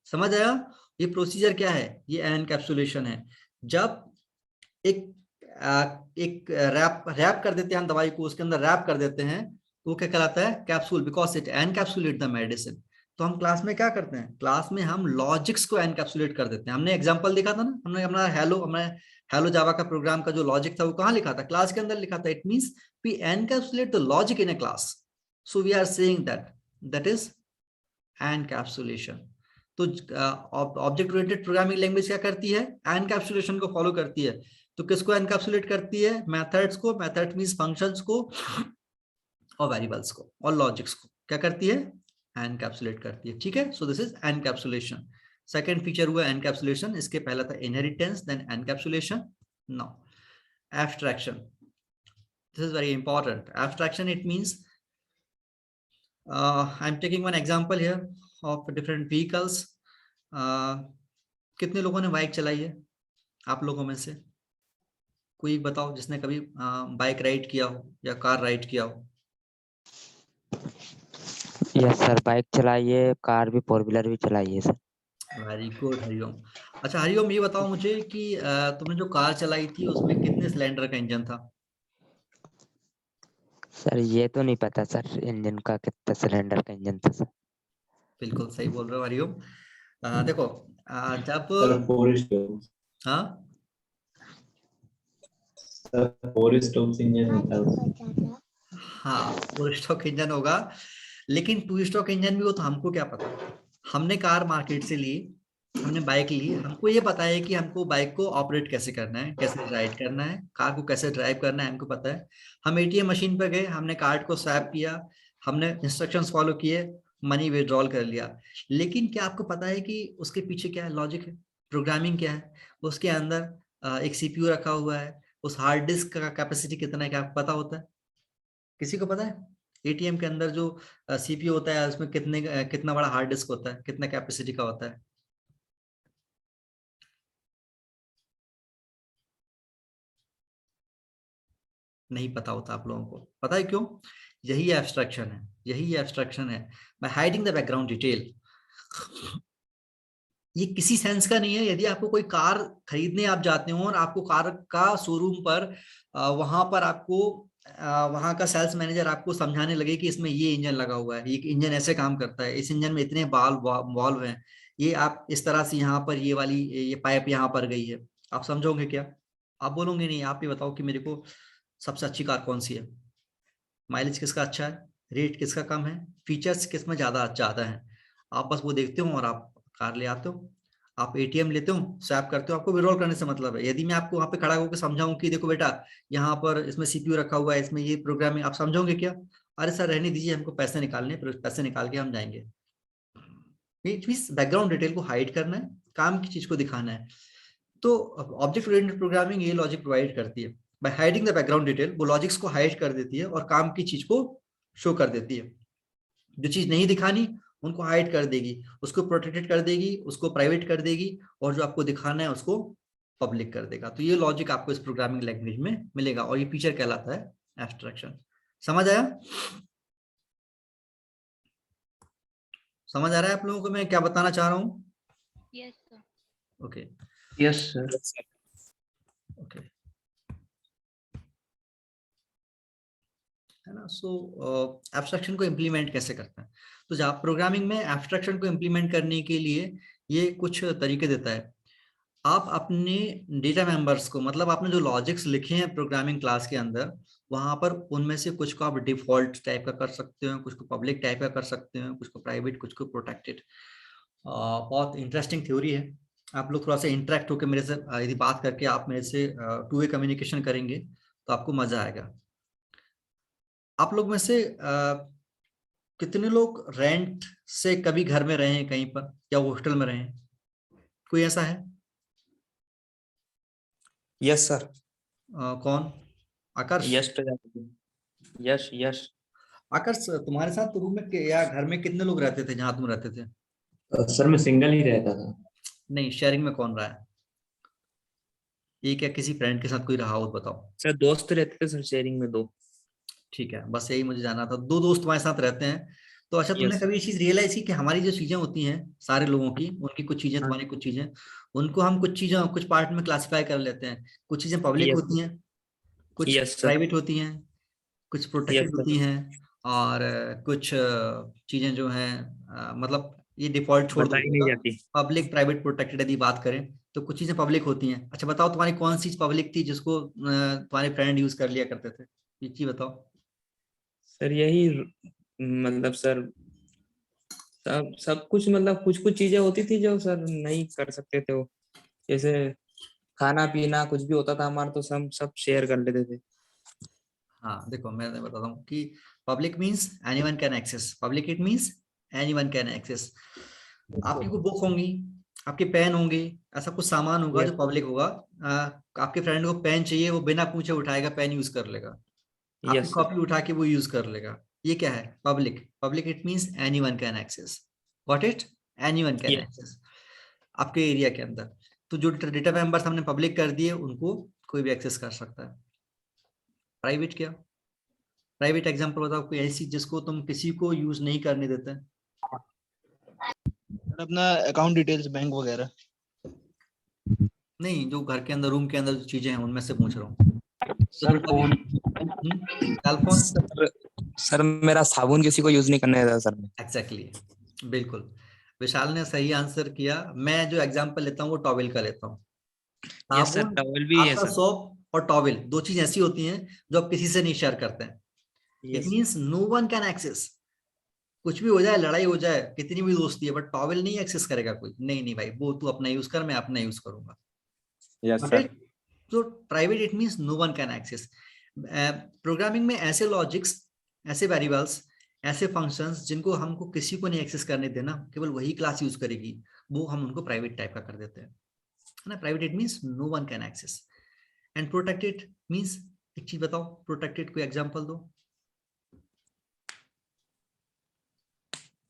समझ आया? ये प्रोसीजर क्या है? ये एनकैप्सुलेशन है। जब एक रैप कर देते हैं हम दवाई को, उसके अंदर रैप कर देते हैं, तो वो क्या कहलाता है? Capsule, because it encapsulate the medicine. तो हम क्लास में क्या करते हैं? क्लास में हम लॉजिक्स को एनकैप्सुलेट कर देते हैं। हमने एग्जांपल देखा था ना, हमने अपना हेलो जावा का प्रोग्राम का जो लॉजिक था वो कहाँ लिखा था? क्लास के अंदर लिखा था। It means we encapsulate the logic in a class, so we are saying that is encapsulation. तो ऑब्जेक्ट ओरिएंटेड प्रोग्रामिंग लैंग्वेज क्या करती है? एनकैप्सुलेशन को फॉलो करती है। तो किसको एनकैप्सुलेट करती है? मेथड्स को। मेथड मींस फंक्शंस को और वेरिएबल्स को और लॉजिक्स को क्या करती है? एनकैप्सुलेट करती है। ठीक है, so this is encapsulation. Second feature हुआ एनकैप्सुलेशन। इसके पहला था inheritance, then encapsulation. Now abstraction, this is very important. Abstraction it means I'm taking one example here of different vehicles. कितने लोगों ने बाइक चलाई है आप लोगों में से? कोई बताओ जिसने कभी बाइक राइड किया हो या कार राइड किया हो। यस सर, बाइक चलाई है, कार भी, फोर व्हीलर भी चलाई है सर। Very good Hariom. अच्छा हरिओम, ये बताओ मुझे कि तुमने जो कार चलाई थी उसमें कितने सिलेंडर का इंजन था? सर ये तो नहीं पता सर, इंजन का कितना सिलेंडर का इंजन था सर। बिल्कुल सही बोल रहे हो हरिओम। देखो जब हाँ फोर स्ट्रोक इंजन होता है। हाँ, 4 स्ट्रोक इंजन होगा, लेकिन 2 स्ट्रोक इंजन भी हो तो हमको क्या पता? हमने कार मार्केट से ली, हमने बाइक ली, हमको ये पता है कि हमको बाइक को ऑपरेट कैसे करना है, कैसे राइड करना है, कार को कैसे ड्राइव करना है, हमको पता है। हम एटीएम मशीन पर गए, हमने कार्ड को स्वैप किया, हमने इंस्ट्रक्शंस फॉलो किए, मनी विड्रॉल कर लिया। लेकिन क्या आपको पता है कि उसके पीछे क्या लॉजिक है, प्रोग्रामिंग क्या है? उसके अंदर एक सीपीयू रखा हुआ है, उस हार्ड डिस्क का कैपेसिटी कितना है, क्या आपको पता होता है? किसी को पता है? एटीएम के अंदर जो सीपीयू होता है उसमें कितना बड़ा हार्ड डिस्क होता है, कितना कैपेसिटी का होता है? नहीं पता होता आप लोगों को। पता है क्यों? यही एब्स्ट्रैक्शन है, यही एब्स्ट्रैक्शन है। By hiding the background detail, ये किसी सेंस का नहीं है। यदि आपको कोई कार खरीदने आप जाते हो और आपको कार का शोरूम पर वहां पर आपको वहां का सेल्स मैनेजर आपको समझाने लगे कि इसमें ये इंजन लगा हुआ है, ये इंजन ऐसे काम करता है, इस इंजन में इतने वाल्व हैं, ये आप इस तरह से यहाँ पर ये वाली ये पाइप यहाँ पर गई है, आप समझोगे क्या? आप बोलोगे नहीं। आप ये बताओ कि मेरे को सबसे अच्छी कार कौन सी है, माइलेज किसका अच्छा है, रेट किसका कम है, फीचर्स किसमें ज्यादा ज्यादा है। आप बस वो देखते हो और आप कार ले आते हो। आप एटीएम लेते हो, स्वैप करते हो, आपको विड्रॉल करने से मतलब है। यदि मैं आपको वहां पे खड़ा होकर समझाऊं कि देखो बेटा यहाँ पर इसमें सीपीयू रखा हुआ है, इसमें ये प्रोग्रामिंग, आप समझोगे क्या? अरे सर रहने दीजिए, हमको पैसे निकालने, फिर पैसे निकाल के हम जाएंगे। बैकग्राउंड डिटेल को हाइड करना है, काम की चीज को दिखाना है। तो ऑब्जेक्ट ओरिएंटेड प्रोग्रामिंग ये लॉजिक प्रोवाइड करती है। By hiding the background detail, वो लॉजिक्स को हाइड कर देती है और काम की चीज को शो कर देती है। जो चीज नहीं दिखानी उनको हाइड कर देगी, उसको प्रोटेक्टेड कर देगी, उसको प्राइवेट कर देगी, और जो आपको दिखाना है उसको पब्लिक कर देगा। तो ये लॉजिक आपको इस प्रोग्रामिंग लैंग्वेज में मिलेगा और ये फीचर कहलाता है एब्स्ट्रैक्शन। समझ आया? समझ आ रहा है आप लोगों को मैं क्या बताना चाह रहा हूँ? Yes sir. Okay Yes, sir. Okay, है ना। सो एब्स्ट्रैक्शन को इम्प्लीमेंट कैसे करते हैं? तो जब प्रोग्रामिंग में एब्स्ट्रैक्शन को इम्प्लीमेंट करने के लिए ये कुछ तरीके देता है। आप अपने डेटा मेंबर्स को, मतलब आपने जो लॉजिक्स लिखे हैं प्रोग्रामिंग क्लास के अंदर, वहां पर उनमें से कुछ को आप डिफॉल्ट टाइप का कर सकते हो, कुछ को पब्लिक टाइप का कर सकते हो, कुछ को प्राइवेट, कुछ को प्रोटेक्टेड। बहुत इंटरेस्टिंग थ्योरी है। आप लोग थोड़ा सा इंटरेक्ट होकर मेरे से यदि बात करके आप मेरे से टू वे कम्युनिकेशन करेंगे तो आपको मजा आएगा। आप लोग में से कितने लोग रेंट से कभी घर में रहे हैं कहीं पर, या हॉस्टल में रहे हैं? कोई ऐसा है? Yes sir. कौन? Aakarsh? Yes Prajapati. Yes yes. Aakarsh, तुम्हारे साथ रूम में या घर में कितने लोग रहते थे जहां तुम रहते थे? सर मैं सिंगल ही रहता था। नहीं, शेयरिंग में कौन रहा है? एक या किसी फ्रेंड के साथ कोई रहा हो तो बताओ। सर दोस्त रहते थे सर, शेयरिंग में 2। ठीक है, बस यही मुझे जानना था। 2 दोस्त तुम्हारे साथ रहते हैं, तो अच्छा तुमने यस। कभी ये चीज रियलाइज की कि हमारी जो चीजें होती हैं सारे लोगों की, उनकी कुछ चीजें, हाँ। तुम्हारी कुछ चीजें, उनको हम कुछ चीजें कुछ पार्ट में क्लासिफाई कर लेते हैं। कुछ चीजें पब्लिक यस। होती हैं, कुछ यस सर। प्राइवेट होती हैं, कुछ यस प्रोटेक्टेड सर। होती हैं, और कुछ चीजें जो हैं मतलब ये डिफॉल्ट छोड़ बताई नहीं दो, जाती। पब्लिक प्राइवेट प्रोटेक्टेड यदि बात करें तो कुछ चीजें पब्लिक होती हैं। अच्छा बताओ, तुम्हारी कौन सी चीज पब्लिक थी जिसको तुम्हारे फ्रेंड यूज कर लिया करते थे? ये चीज बताओ। सर यही मतलब सर सब कुछ, मतलब कुछ कुछ चीजें होती थी जो सर नहीं कर सकते थे वो, जैसे खाना पीना कुछ भी होता था हमारा तो सब शेयर कर लेते थे। हाँ देखो, मैं बताता हूँ कि public means anyone can access. Public it means anyone can access. आपकी कोई बुक होंगी, आपके पेन होंगे, ऐसा कुछ सामान होगा जो यस पब्लिक होगा। आपके फ्रेंड को पेन चाहिए, वो बिना पूछे उठाएगा, पेन यूज कर लेगा। आपकी यस सर। कॉपी उठा के वो यूज कर लेगा। ये क्या है? Public. Public it means anyone can access. What it? Anyone can yes. Access आपके एरिया के अंदर। तो जो डेटा मेंबर्स हमने पब्लिक कर दिए उनको कोई भी एक्सेस कर सकता है। प्राइवेट क्या? प्राइवेट एग्जांपल बताओ कोई ऐसी जिसको तुम किसी को यूज नहीं करने देते? अपना अकाउंट डिटेल्स, बैंक वगैरह। नहीं, जो घर के अंदर, रूम के अंदर जो चीजें हैं उनमें से पूछ रहा हूँ। Sir phone. Cell phone? Sir मेरा साबुन किसी को यूज नहीं करने देता सर। एग्जैक्टली, बिल्कुल। विशाल ने सही आंसर किया। मैं जो एग्जांपल लेता हूँ वो टॉवेल का लेता हूँ। यस सर, साबुन, टॉवल भी है आपका सर। सोप और टॉवेल, 2 चीज ऐसी होती हैं जो आप किसी से नहीं शेयर करते हैं। It yes. Means no one can access. कुछ भी हो जाए, लड़ाई हो जाए, कितनी भी दोस्ती है, बट टॉवेल नहीं एक्सेस करेगा कोई। नहीं नहीं भाई, वो तू अपना यूज कर, मैं अपना यूज करूंगा। Yes sir. तो private it means no one can access. Programming में ऐसे लॉजिक्स, ऐसे वेरिएबल्स, ऐसे फंक्शंस जिनको हमको किसी को नहीं एक्सेस करने देना, केवल वही क्लास यूज करेगी, वो हम उनको प्राइवेट टाइप का कर देते हैं, है ना। Private it means no one can access. And protected means, एक चीज बताओ, प्रोटेक्टेड कोई एग्जांपल दो।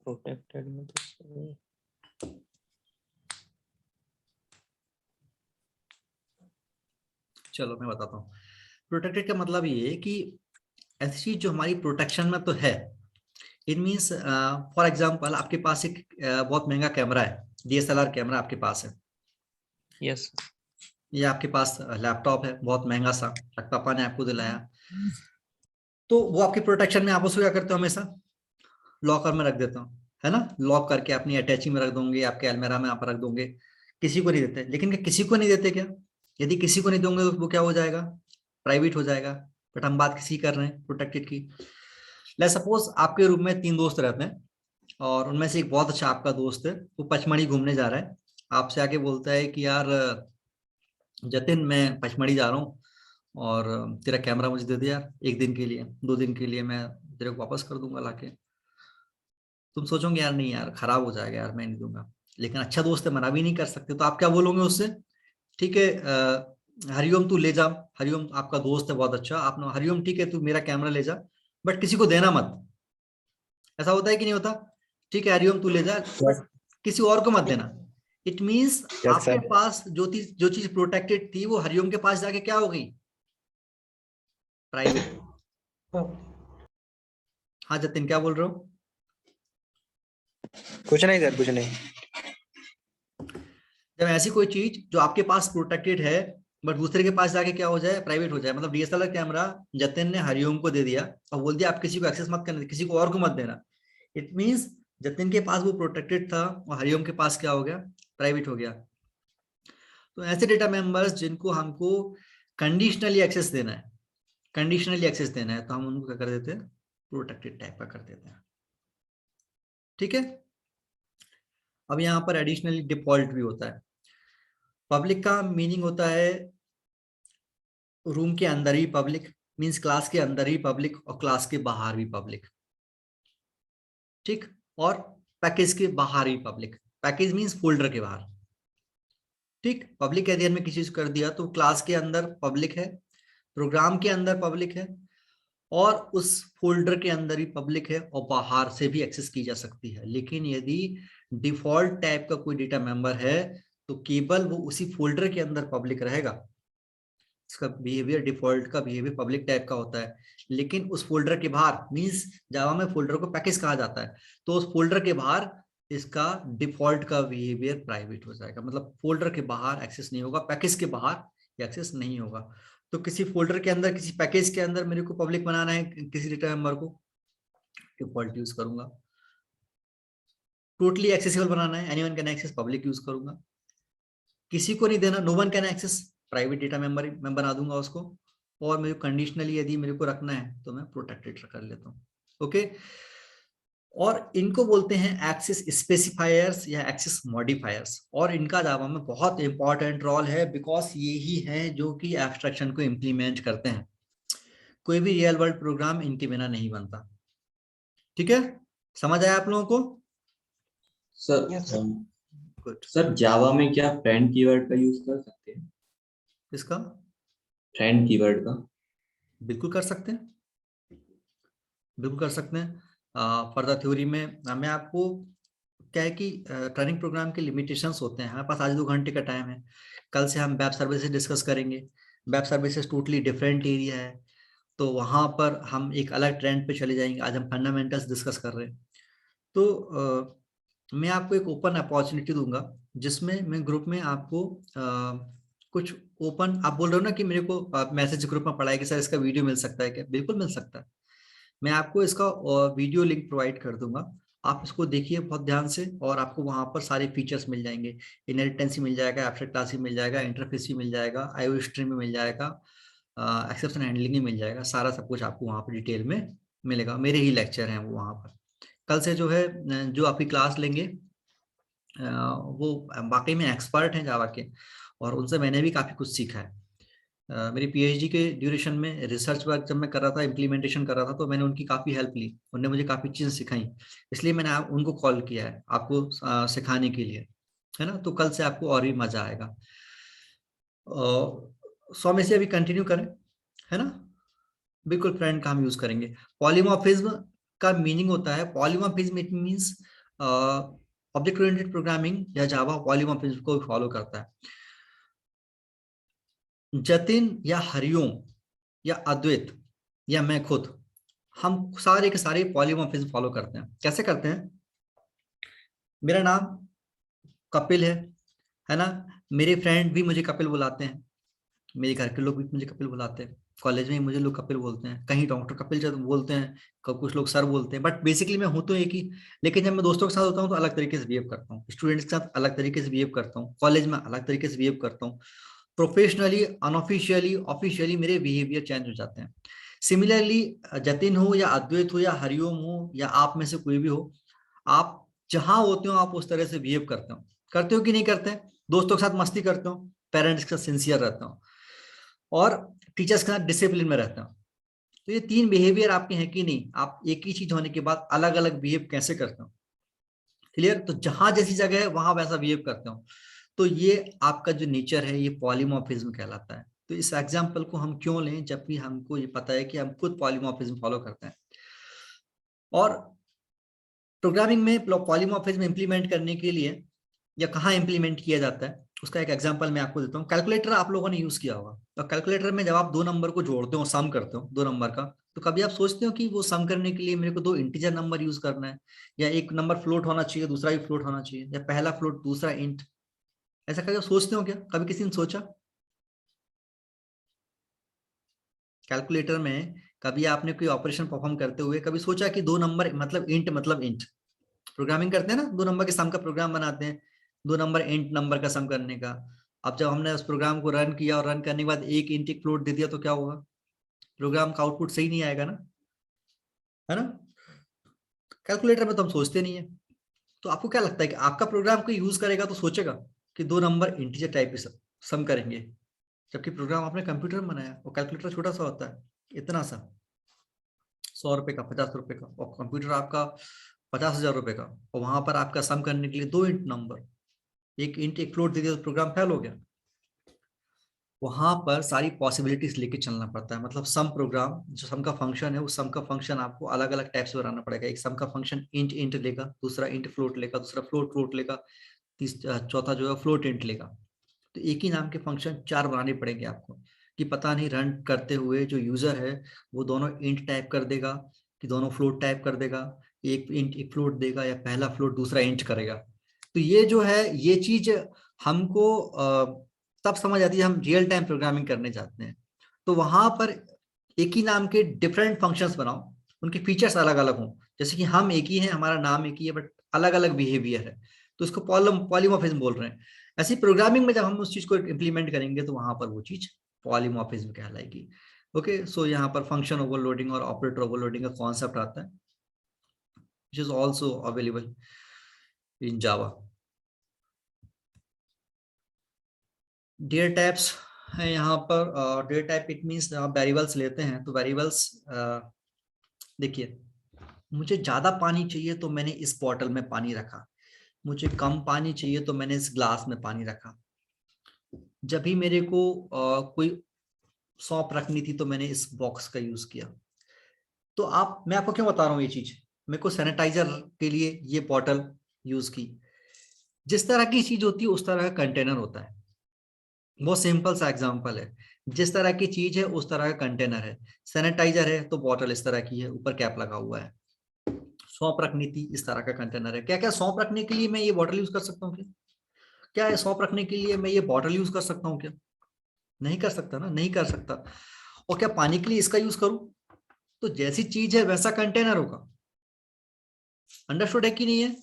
प्रोटेक्टेड में तो चलो मैं बताता हूँ। प्रोटेक्टेड का मतलब ये है कि ऐसी चीज जो हमारी प्रोटेक्शन में तो है। इट मीन्स फॉर एग्जाम्पल आपके पास एक बहुत महंगा कैमरा है, DSLR कैमरा आपके पास है, यस ये आपके पास लैपटॉप है बहुत महंगा सा, पापा ने आपको दिलाया, तो वो आपकी प्रोटेक्शन में आप उसको क्या करते हो, हमेशा लॉकर में रख देता हूँ, है ना, लॉक करके अपनी अटैची में रख दोगे, आपके अलमेरा में आप रख दोगे, किसी को नहीं देते। लेकिन क्या किसी को नहीं देते क्या? यदि किसी को नहीं दोगे तो वो क्या हो जाएगा, प्राइवेट हो जाएगा। बट हम बात किसी कर रहे हैं प्रोटेक्टेड की। लेट्स सपोज आपके रूम में 3 दोस्त रहते हैं और उनमें से एक बहुत अच्छा आपका दोस्त है, वो पचमढ़ी घूमने जा रहा है, आपसे आके बोलता है कि यार जतिन मैं पचमढ़ी जा रहा हूँ और तेरा कैमरा मुझे दे दे यार, 1 दिन के लिए 2 दिन के लिए मैं तेरे को वापस कर दूंगा लाके। तुम सोचोगे यार नहीं यार खराब हो जाएगा यार, मैं नहीं दूंगा, लेकिन अच्छा दोस्त है, मना भी नहीं कर सकते, तो आप क्या बोलोगे उससे, ठीक है हरिओम तू ले जा, हरिओम आपका दोस्त है बहुत अच्छा, आपने हरिओम ठीक है तू मेरा कैमरा ले जा, बट किसी को देना मत। ऐसा होता है कि नहीं होता? ठीक है हरिओम तू ले जा, बट किसी और को मत देना। इट मीन्स आपके पास जो चीज प्रोटेक्टेड थी वो हरिओम के पास जाके क्या हो गई, प्राइवेट। हाँ जतिन क्या बोल रहे हो? कुछ नहीं सर, कुछ नहीं। जब ऐसी कोई चीज जो आपके पास प्रोटेक्टेड है बट दूसरे के पास जाके क्या हो जाए, प्राइवेट हो जाए, मतलब DSLR कैमरा जतिन ने हरिओम को दे दिया और बोल दिया आप किसी को एक्सेस मत करना, किसी को और को मत देना। इट मींस जतिन के पास वो प्रोटेक्टेड था और हरिओम के पास क्या हो गया, प्राइवेट हो गया। तो ऐसे डेटा मेंबर्स जिनको हमको कंडीशनली एक्सेस देना है, कंडीशनली एक्सेस देना है, तो हम उनको क्या कर देते हैं, प्रोटेक्टेड टाइप का कर देते हैं। ठीक है। अब यहाँ पर एडिशनली डिफॉल्ट भी होता है। पब्लिक का मीनिंग होता है रूम के अंदर ही पब्लिक, मींस क्लास के अंदर ही पब्लिक और क्लास के बाहर भी पब्लिक, ठीक। और पैकेज के बाहर ही पब्लिक, पैकेज मींस फोल्डर के बाहर, ठीक। पब्लिक एरिया में किसी चीज कर दिया तो क्लास के अंदर पब्लिक है, प्रोग्राम के अंदर पब्लिक है और उस फोल्डर के अंदर ही पब्लिक है और बाहर से भी एक्सेस की जा सकती है। लेकिन यदि डिफॉल्ट टाइप का कोई डेटा मेंबर है तो केवल वो उसी फोल्डर के अंदर पब्लिक रहेगा, इसका बिहेवियर, डिफॉल्ट का बिहेवियर पब्लिक टाइप का होता है। लेकिन उस फोल्डर के बाहर, मींस जावा में फोल्डर को पैकेज कहा जाता है, तो उस फोल्डर के बाहर इसका डिफॉल्ट का बिहेवियर प्राइवेट हो जाएगा, मतलब फोल्डर के बाहर एक्सेस नहीं होगा, पैकेज के बाहर एक्सेस नहीं होगा। तो किसी फोल्डर के अंदर, किसी पैकेज के अंदर मेरे को पब्लिक बनाना है किसी डेटा मेंबर को, डिफॉल्ट यूज करूंगा। टोटली एक्सेसिबल बनाना है, anyone can access, public use करूंगा। किसी को नहीं देना, no one can access, private data member मैं बना दूंगा उसको। और मेरे कंडीशनली यदि मेरे को रखना है तो मैं प्रोटेक्टेड कर लेता हूँ। ओके। और इनको बोलते हैं एक्सेस स्पेसिफायर्स या एक्सेस मॉडिफायर्स, और इनका जावा में बहुत इंपॉर्टेंट रोल है, बिकॉज ये ही है जो कि एब्स्ट्रैक्शन को इम्प्लीमेंट करते हैं। कोई भी रियल वर्ल्ड प्रोग्राम इनके बिना नहीं बनता। ठीक है, समझ आया आप लोगों को? Sir good. सर जावा में क्या फ्रेंड कीवर्ड का यूज कर सकते हैं? इसका फ्रेंड कीवर्ड का बिल्कुल कर सकते हैं, बिल्कुल कर सकते हैं। फर्दर थ्योरी में मैं आपको क्या है कि ट्रेनिंग प्रोग्राम के लिमिटेशंस होते हैं, हमारे पास आज 2 घंटे का टाइम है, कल से हम वेब सर्विसेज डिस्कस करेंगे। Web services totally different area है, तो वहां पर हम एक अलग ट्रेंड पे चले जाएंगे। आज हम फंडामेंटल्स डिस्कस कर रहे हैं, तो मैं आपको एक ओपन अपॉर्चुनिटी दूंगा जिसमें मैं ग्रुप में आपको कुछ ओपन, आप बोल रहे हो ना कि मेरे को मैसेज ग्रुप में पढ़ाया कि सर इसका वीडियो मिल सकता है क्या? बिल्कुल मिल सकता है, मैं आपको इसका वीडियो लिंक प्रोवाइड कर दूंगा, आप इसको देखिए बहुत ध्यान से, और आपको वहां पर सारे फीचर्स मिल जाएंगे। इनहेरिटेंस मिल जाएगा, एब्स्ट्रैक्ट क्लास मिल जाएगा, इंटरफेस मिल जाएगा, आईओ स्ट्रीम में मिल जाएगा, एक्सेप्शन हैंडलिंग ही मिल जाएगा, सारा सब कुछ आपको वहां पर डिटेल में मिलेगा। मेरे ही लेक्चर हैं वो वहां पर। कल से जो है जो आपकी क्लास लेंगे वो वाकई में एक्सपर्ट हैं जावा के, और उनसे मैंने भी काफी कुछ सीखा है। मेरी पीएचडी के ड्यूरेशन में रिसर्च वर्क जब मैं कर रहा था, इम्प्लीमेंटेशन कर रहा था, तो मैंने उनकी काफी हेल्प ली, उन्होंने मुझे काफी चीजें सिखाई, इसलिए मैंने उनको कॉल किया है आपको सिखाने के लिए, है ना। तो कल से आपको और भी मजा आएगा। 100 में से अभी कंटिन्यू करें, है ना। बिल्कुल फ्रेंड का हम यूज करेंगे। पॉलीमॉर्फिज्म का मीनिंग होता है, polymorphism it means object oriented programming या जावा पॉलीमॉर्फिज्म को फॉलो करता है। जतिन या हरिओम या अद्वैत या मैं खुद, हम सारे के सारे पॉलीमॉर्फिज्म फॉलो करते हैं। कैसे करते हैं? मेरा नाम कपिल है ना। मेरे फ्रेंड भी मुझे कपिल बुलाते हैं, मेरे घर के लोग भी मुझे कपिल बुलाते हैं, कॉलेज में मुझे लोग कपिल बोलते हैं, कहीं डॉक्टर कपिल चंद्र बोलते हैं, कुछ लोग सर बोलते हैं, बट बेसिकली मैं हूं तो एक ही। लेकिन जब मैं दोस्तों के साथ होता हूँ तो अलग तरीके से बिहेव करता हूँ, स्टूडेंट्स के साथ अलग तरीके से बिहेव करता हूँ, कॉलेज में अलग तरीके से बिहेव करता हूँ, प्रोफेशनली, अनऑफिशियली, ऑफिशियली मेरे बिहेवियर चेंज हो जाते हैं। सिमिलरली जतिन हो या अद्वैत हो या हरिओम हो या आप में से कोई भी हो, आप जहां होते हो आप उस तरह से बिहेव करते हो कि नहीं करते हैं? दोस्तों के साथ मस्ती करते हो, पेरेंट्स के साथ सिंसियर रहते हो, और टीचर्स के साथ डिसिप्लिन में रहते हो। तो ये 3 बिहेवियर आपके हैं कि नहीं? आप एक ही चीज होने के बाद अलग अलग बिहेव कैसे करते हो? क्लियर? तो जहां जैसी जगह है वहां वैसा बिहेव करते हो। तो ये आपका जो नेचर है ये पॉलीमॉर्फिज्म कहलाता है। तो इस एग्जाम्पल को हम क्यों लें जबकि हमको ये पता है कि हम खुद पॉलीमॉर्फिज्म फॉलो करते हैं। और प्रोग्रामिंग में पॉलीमॉर्फिज्म इंप्लीमेंट करने के लिए या कहाँ इंप्लीमेंट किया जाता है उसका एक एग्जांपल मैं आपको देता हूँ। कैलकुलेटर आप लोगों ने यूज किया होगा, तो कैलकुलेटर में जब आप 2 नंबर को जोड़ते हो, सम करते हो 2 नंबर का, तो कभी आप सोचते हो कि वो सम करने के लिए मेरे को 2 इंटीजर नंबर यूज करना है, या एक नंबर फ्लोट होना चाहिए दूसरा भी फ्लोट होना चाहिए, या पहला फ्लोट दूसरा इंट, ऐसा कभी आप सोचते हो क्या? कभी किसी ने सोचा? कैलकुलेटर में कभी आपने कोई ऑपरेशन परफॉर्म करते हुए कभी सोचा कि 2 नंबर मतलब इंट प्रोग्रामिंग करते हैं ना, 2 नंबर के सम का प्रोग्राम बनाते हैं, 2 नंबर इंट नंबर का सम करने का। अब जब हमने उस प्रोग्राम को रन किया और रन करने के बाद एक इंट एक फ्लोट दे दिया तो क्या होगा? प्रोग्राम का आउटपुट सही नहीं आएगा ना, है ना। कैलकुलेटर में तो हम सोचते नहीं है। तो आपको क्या लगता है कि आपका प्रोग्राम को यूज करेगा तो सोचेगा कि 2 नंबर इंटीजर टाइप के सम करेंगे, जबकि प्रोग्राम आपने कंप्यूटर में बनाया और कैलकुलेटर छोटा सा होता है, इतना सा, 100 रुपए का, 50 रुपए का, और कंप्यूटर आपका 50,000 रुपए का, और वहां पर आपका सम करने के लिए 2 इंट नंबर, एक इंट एक फ्लोट दे दिया तो प्रोग्राम फेल हो गया। वहां पर सारी पॉसिबिलिटीज लेके चलना पड़ता है। मतलब सम प्रोग्राम जो सम का फंक्शन है, उस सम का फंक्शन आपको अलग अलग टाइप से बनाना पड़ेगा। एक सम का फंक्शन इंट इंट लेगा, दूसरा इंट फ्लोट लेगा, दूसरा फ्लोट फ्लोट लेगा, चौथा जो है फ्लोट इंट लेगा। तो एक ही नाम के फंक्शन 4 बनाने पड़ेंगे आपको, कि पता नहीं रन करते हुए जो यूजर है वो दोनों इंट टाइप कर देगा कि दोनों फ्लोट टाइप कर देगा, एक इंट एक फ्लोट देगा, या पहला फ्लोट दूसरा इंट करेगा। तो ये जो है ये चीज हमको तब समझ आती है हम रियल टाइम प्रोग्रामिंग करने जाते हैं। तो वहां पर एक ही नाम के डिफरेंट फंक्शंस बनाओ, उनके फीचर्स अलग अलग हों, जैसे कि हम एक ही हैं, हमारा नाम एक ही है, बट अलग अलग बिहेवियर है, तो इसको पॉलीमॉर्फिज्म बोल रहे हैं। ऐसी प्रोग्रामिंग में जब हम उस चीज को इम्प्लीमेंट करेंगे तो वहां पर वो चीज पॉलीमॉर्फिज्म कहलाएगी। ओके, सो यहाँ पर फंक्शन ओवरलोडिंग और ऑपरेटर ओवरलोडिंग का कॉन्सेप्ट आता है, which is also available in Java. Data types है यहाँ पर। डेटा टाइप इट मीन्स आप वेरिएबल्स लेते हैं, तो वेरिएबल्स देखिए, मुझे ज्यादा पानी चाहिए तो मैंने इस बॉटल में पानी रखा, मुझे कम पानी चाहिए तो मैंने इस ग्लास में पानी रखा। जब भी मेरे को कोई सौंप रखनी थी तो मैंने इस बॉक्स का यूज किया। तो मैं आपको क्यों बता रहा हूँ ये चीज? मेरे को सैनिटाइजर के लिए ये बॉटल यूज की। जिस तरह की चीज होती है उस तरह का कंटेनर होता है। बहुत सिंपल सा एग्जांपल है, जिस तरह की चीज है उस तरह का कंटेनर है। सैनिटाइजर है तो बॉटल इस तरह की है, ऊपर कैप लगा हुआ है। सौंप रखनी थी, इस तरह का कंटेनर है। क्या क्या सौंप रखने के लिए मैं ये बॉटल यूज कर सकता हूँ क्या? क्या है सौंप रखने के लिए मैं ये बॉटल यूज कर सकता हूँ क्या? नहीं कर सकता ना, नहीं कर सकता। और क्या पानी के लिए इसका यूज करूं? तो जैसी चीज है वैसा कंटेनर होगा। अंडरस्टूड है कि नहीं है?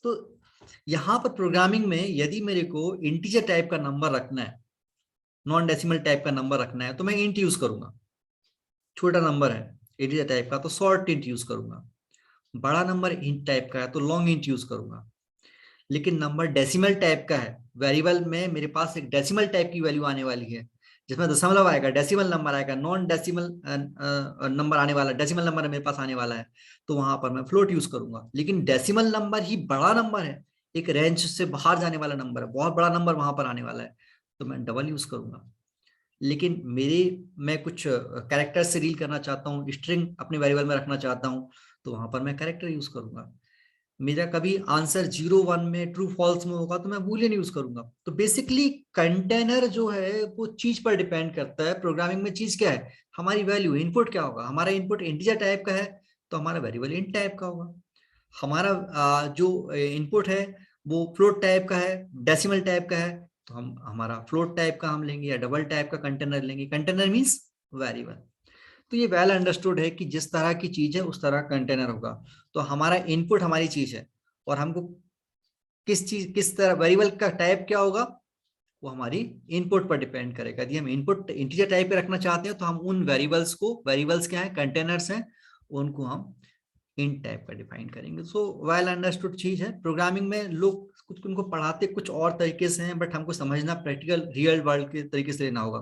तो यहां पर प्रोग्रामिंग में यदि मेरे को इंटीजर टाइप का नंबर रखना है, नॉन डेसिमल टाइप का नंबर रखना है, तो मैं इंट यूज करूंगा। छोटा नंबर है इंटीजर टाइप का तो शॉर्ट इंट यूज करूंगा। बड़ा नंबर इंट टाइप का है तो लॉन्ग इंट यूज करूंगा। लेकिन नंबर डेसिमल टाइप का है, वेरिएबल में मेरे पास एक डेसिमल टाइप की वैल्यू आने वाली है, जिसमें दशमलव आएगा, डेसिमल नंबर आएगा, नॉन डेसिमल नंबर आने वाला, डेसिमल नंबर मेरे पास आने वाला है, तो वहां पर मैं फ्लोट यूज करूंगा। लेकिन डेसिमल नंबर ही बड़ा नंबर है, एक रेंज से बाहर जाने वाला नंबर है, बहुत बड़ा नंबर वहां पर आने वाला है, तो मैं डबल यूज करूंगा। लेकिन मैं कुछ कैरेक्टर से डील करना चाहता हूँ, स्ट्रिंग अपने वेरिएबल में रखना चाहता हूँ, तो वहां पर मैं कैरेक्टर यूज करूंगा। मेरा कभी आंसर 0 1 में ट्रू फॉल्स में होगा तो मैं बूलियन यूज करूंगा। तो बेसिकली कंटेनर जो है वो चीज पर डिपेंड करता है। प्रोग्रामिंग में चीज क्या है? हमारी वैल्यू, इनपुट क्या होगा? हमारा इनपुट इंटीजर टाइप का है तो हमारा वेरिएबल इंट टाइप का होगा। हमारा जो इनपुट है वो फ्लोट टाइप का है, डेसिमल टाइप का है, तो हम हमारा फ्लोट टाइप का हम लेंगे या डबल टाइप का कंटेनर लेंगे। Container means variable. तो ये वेल अंडरस्टूड है कि जिस तरह की चीज है उस तरह कंटेनर होगा। तो हमारा इनपुट हमारी चीज है और हमको किस तरह वेरिएबल का टाइप क्या होगा वो हमारी इनपुट पर डिपेंड करेगा। यदि हम इनपुट इंटीजर टाइप पे रखना चाहते हैं तो हम उन वेरिएबल्स को, वेरिएबल्स क्या है, कंटेनर्स हैं, उनको हम इंट टाइप का डिफाइन करेंगे। सो वेल अंडरस्टूड चीज है। प्रोग्रामिंग में लोग कुछ उनको पढ़ाते कुछ और तरीके से हैं, बट हमको समझना प्रैक्टिकल रियल वर्ल्ड के तरीके से लेना होगा।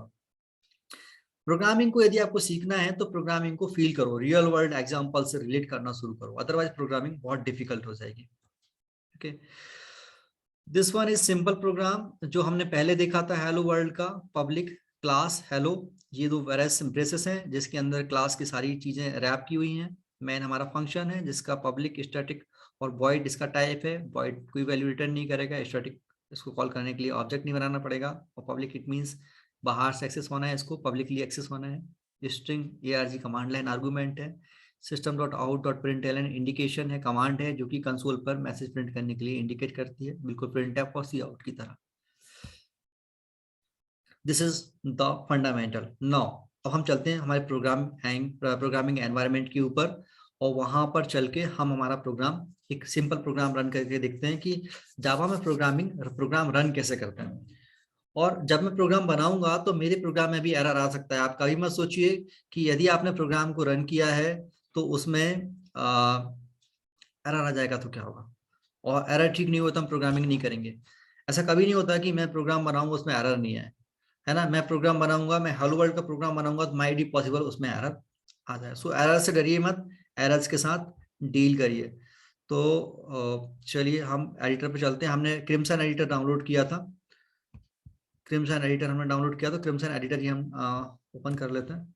प्रोग्रामिंग को यदि आपको सीखना है तो प्रोग्रामिंग को फील करो, रियल वर्ल्ड एग्जांपल से रिलेट करना शुरू करो, अदरवाइज प्रोग्रामिंग बहुत डिफिकल्ट हो जाएगी। Okay, this one is simple program जो हमने पहले देखा था हेलो वर्ल्ड का। पब्लिक क्लास हेलो, ये दो वेरियस ब्रेसेस हैं जिसके अंदर क्लास की सारी चीजें रैप की हुई हैं। मैन हमारा फंक्शन है जिसका पब्लिक, स्टैटिक और वॉइड इसका टाइप है। वॉइड कोई वैल्यू रिटर्न नहीं करेगा, स्टैटिक इसको कॉल करने के लिए ऑब्जेक्ट नहीं बनाना पड़ेगा, और पब्लिक इट मींस बाहर से एक्सेस होना है, इसको पब्लिकली एक्सेस होना है। String ARG command line argument है। System dot out dot println indication है, कमांड है जो कि कंसोल पर मैसेज प्रिंट करने के लिए इंडिकेट करती है, बिल्कुल प्रिंटफ और सी आउट की तरह। This is the fundamental. Now अब हम चलते हैं हमारे प्रोग्रामिंग एनवायरनमेंट के ऊपर, और वहां पर चल के हम हमारा प्रोग्राम, एक सिंपल प्रोग्राम रन करके देखते हैं कि जावा में प्रोग्राम रन कैसे करते हैं। और जब मैं प्रोग्राम बनाऊंगा तो मेरे प्रोग्राम में भी एरर आ सकता है। आप कभी मत सोचिए कि यदि आपने प्रोग्राम को रन किया है तो उसमें एरर आ जाएगा तो क्या होगा, और एरर ठीक नहीं हुआ तो हम प्रोग्रामिंग नहीं करेंगे। ऐसा कभी नहीं होता कि मैं प्रोग्राम बनाऊंगा उसमें एरर नहीं है ना। मैं प्रोग्राम बनाऊंगा, मैं हेलो वर्ल्ड का प्रोग्राम बनाऊंगा तो माइट बी पॉसिबल उसमें एरर आ जाए। सो एरर से डरिए मत, एरर्स के साथ डील करिए। तो चलिए हम एडिटर पे चलते हैं। हमने क्रिम्सन एडिटर डाउनलोड किया था, क्रिम्सन एडिटर हमने डाउनलोड किया, तो क्रिम्सन एडिटर ही हम ओपन कर लेते हैं।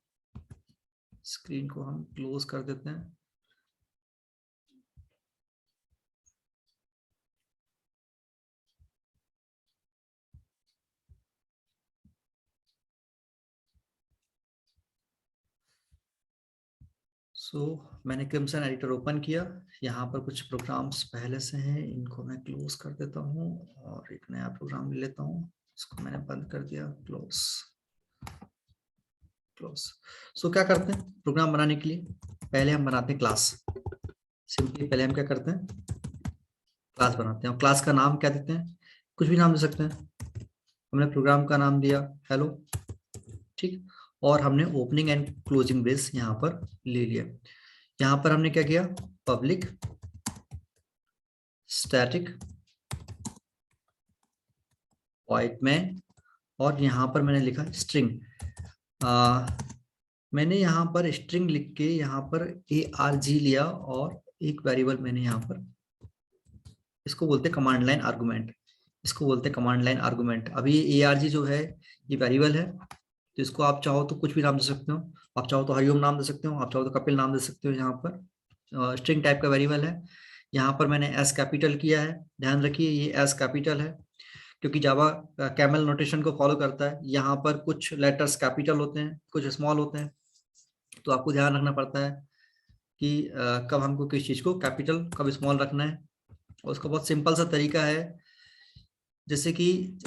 स्क्रीन को हम क्लोज कर देते हैं। मैंने क्रिम्सन एडिटर ओपन किया। यहाँ पर कुछ प्रोग्राम्स पहले से हैं, इनको मैं क्लोज कर देता हूँ और एक नया प्रोग्राम ले लेता हूँ। इसको मैंने बंद कर दिया, क्लोज। क्या करते हैं प्रोग्राम बनाने के लिए, पहले हम बनाते हैं क्लास। सिंपली पहले हम क्या करते हैं, क्लास बनाते हैं। और क्लास का नाम क्या देते हैं, कुछ भी नाम दे सकते हैं। हमने प्रोग्राम का नाम दिया हेलो, ठीक, और हमने ओपनिंग एंड क्लोजिंग ब्रेस यहाँ पर ले लिया। यहाँ पर हमने क्या किया, पब्लिक स्टैटिक वॉइड में, और यहाँ पर मैंने लिखा स्ट्रिंग। मैंने यहाँ पर स्ट्रिंग लिख के यहाँ पर ARG लिया, और एक वेरिएबल मैंने यहाँ पर, इसको बोलते हैं कमांड लाइन आर्गुमेंट, इसको बोलते हैं कमांड लाइन आर्गुमेंट। अभी ARG जो है ये वेरिएबल है, तो इसको आप चाहो तो कुछ भी नाम दे सकते हो। आप चाहो तो हरिओम नाम दे सकते हो, आप चाहो तो कपिल नाम दे सकते हो। यहाँ पर स्ट्रिंग टाइप का वेरिएबल है। यहाँ पर मैंने एस कैपिटल किया है, ध्यान रखिए ये एस कैपिटल है क्योंकि जावा कैमल नोटेशन को फॉलो करता है। यहाँ पर कुछ लेटर्स कैपिटल होते हैं, कुछ स्मॉल होते हैं, तो आपको ध्यान रखना पड़ता है कि कब हमको किस चीज को कैपिटल कब स्मॉल रखना है। और उसका बहुत सिंपल सा तरीका है, जैसे कि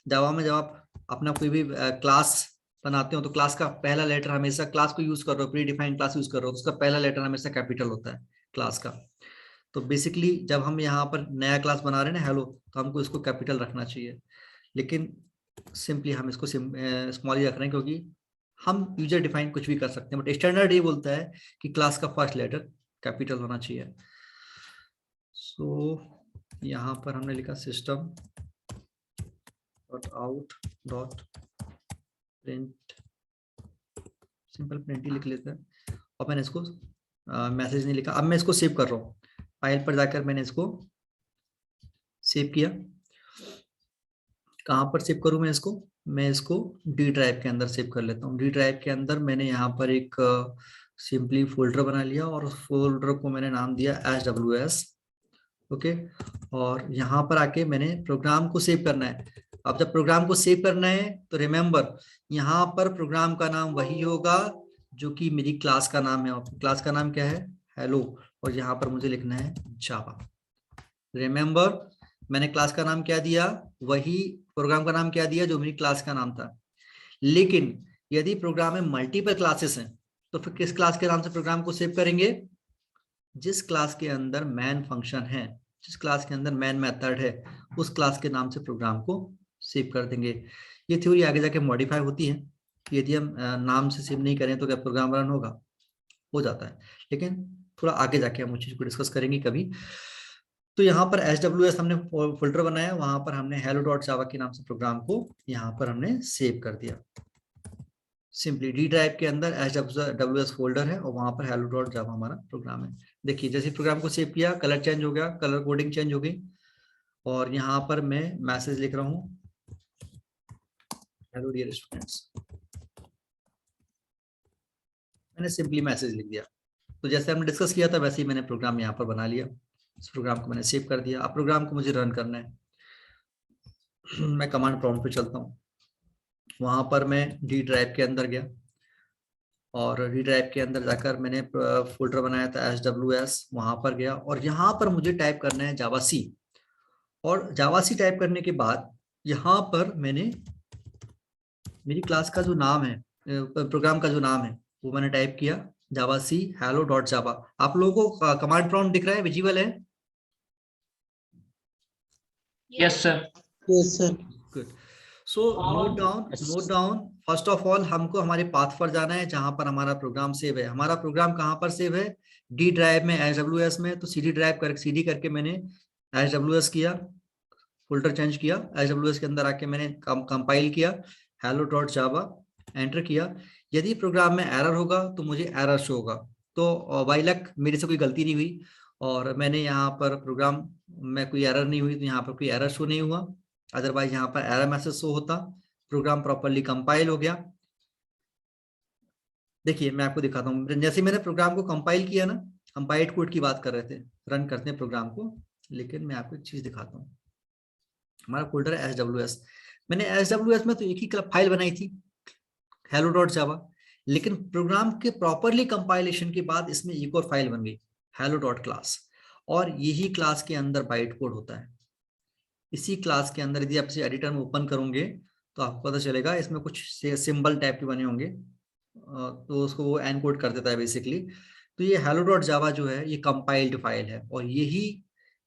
जावा में जब आप अपना कोई भी क्लास बनाते हो तो क्लास का पहला लेटर हमेशा, क्लास को यूज कर रहे हो, प्री डिफाइंड क्लास यूज कर रहे हो, तो उसका पहला लेटर हमेशा कैपिटल होता है क्लास का। तो बेसिकली जब हम यहाँ पर नया क्लास बना रहे हैं ना हेलो, तो हमको इसको कैपिटल रखना चाहिए, लेकिन सिंपली हम इसको स्मॉल ही रख रहे हैं क्योंकि हम यूजर डिफाइन कुछ भी कर सकते हैं, बट स्टैंडर्ड ये बोलता है कि क्लास का फर्स्ट लेटर कैपिटल होना चाहिए। सो यहाँ पर हमने लिखा system dot out dot print, simple print ही लिख लेते हैं। और मैंने इसको मैसेज नहीं लिखा। अब मैं इसको सेव कर रहा हूँ, फाइल पर जाकर मैंने इसको सेव किया। कहाँ पर सेव करूँ मैं इसको डी ड्राइव के अंदर सेव कर लेता हूँ। डी ड्राइव के अंदर मैंने यहाँ पर एक सिंपली फोल्डर बना लिया और उस फोल्डर को मैंने नाम दिया SWS। ओके, और यहाँ पर आके मैंने प्रोग्राम को सेव करना है। अब जब प्रोग्राम को सेव करना है तो रिमेंबर यहाँ पर प्रोग्राम का नाम वही होगा जो कि मेरी क्लास का नाम है। और क्लास का नाम क्या है, हेलो, और यहाँ पर मुझे लिखना है जावा। रिमेंबर मैंने क्लास का नाम क्या दिया, वही प्रोग्राम का नाम क्या दिया जो मेरी क्लास का नाम था। लेकिन यदि प्रोग्राम में मल्टीपल क्लासेस हैं तो फिर किस क्लास के नाम से प्रोग्राम को सेव करेंगे, जिस क्लास के अंदर मैन फंक्शन है, जिस क्लास के अंदर मैन मेथड है, उस क्लास के नाम से प्रोग्राम को सेव कर देंगे। ये थ्योरी आगे जाके मॉडिफाई होती है, यदि हम नाम से सेव नहीं करें तो क्या प्रोग्राम रन होगा, हो जाता है, लेकिन थोड़ा आगे जाके हम उस चीज को डिस्कस करेंगे कभी। तो यहाँ पर SWS हमने फोल्डर बनाया, वहां पर हमने hello.java के नाम से प्रोग्राम को यहाँ पर हमने सेव कर दिया। सिंपली डी ड्राइव के अंदर SWS फोल्डर है और वहां पर hello.java हमारा प्रोग्राम है। देखिए जैसे प्रोग्राम को सेव किया, कलर चेंज हो गया, कलर कोडिंग चेंज हो गई, और यहाँ पर मैं मैसेज लिख रहा हूँ, हेलो डियर स्टूडेंट्स, मैंने सिंपली मैसेज लिख दिया। तो जैसे हमने डिस्कस किया था वैसे ही मैंने प्रोग्राम यहाँ पर बना लिया, इस प्रोग्राम को मैंने सेव कर दिया। अब प्रोग्राम को मुझे रन करना है, मैं कमांड प्रॉम्प्ट पे चलता हूँ, वहां पर मैं डी ड्राइव के अंदर गया और डी ड्राइव के अंदर जाकर मैंने फोल्डर बनाया था SWS, वहां पर गया और यहाँ पर मुझे टाइप करना है जावा सी। और जावा सी टाइप करने के बाद यहाँ पर मैंने मेरी क्लास का जो नाम है, प्रोग्राम का जो नाम है वो मैंने टाइप किया, जावा सी hello.java। आप लोगों को कमांड प्रॉम्प्ट दिख रहा है, विजिबल है? Yes sir. Yes sir. Good. So note down first of all हमको हमारे पाथ पर जाना है जहां पर हमारा प्रोग्राम सेव है। हमारा प्रोग्राम कहां पर सेव है, डी ड्राइव में, SWS में। तो CD ड्राइव कर CD करके मैंने SWS किया, फोल्डर चेंज किया, SWS के अंदर आके मैंने कंपाइल किया hello.java, एंटर किया। यदि प्रोग्राम में एरर होगा तो मुझे एरर शो होगा। तो बाय लक मेरे से कोई गलती नहीं हुई और मैंने यहाँ पर प्रोग्राम में कोई एरर नहीं हुई, तो यहाँ पर कोई एरर शो नहीं हुआ, अदरवाइज यहाँ पर एरर मैसेज शो होता। प्रोग्राम प्रॉपर्ली कंपाइल हो गया। देखिए मैं आपको दिखाता हूँ, जैसे मैंने प्रोग्राम को कंपाइल किया ना, हम बाइट कोड की बात कर रहे थे, रन करते हैं प्रोग्राम को, लेकिन मैं आपको एक चीज दिखाता हूँ। हमारा फोल्डर है SWS, मैंने SWS में तो एक ही फाइल बनाई थी hello.java, लेकिन प्रोग्राम के प्रॉपरली कंपाइलेशन के बाद इसमें एक और फाइल बन गई hello.class, और यही क्लास के अंदर बाइट कोड होता है। इसी क्लास के अंदर यदि आप इसे एडिटर में ओपन करोगे तो आपको पता चलेगा इसमें कुछ सिंबल टाइप के बने होंगे, तो उसको वो एनकोड कर देता है बेसिकली। तो ये hello.java जो है ये कंपाइल्ड फाइल है और यही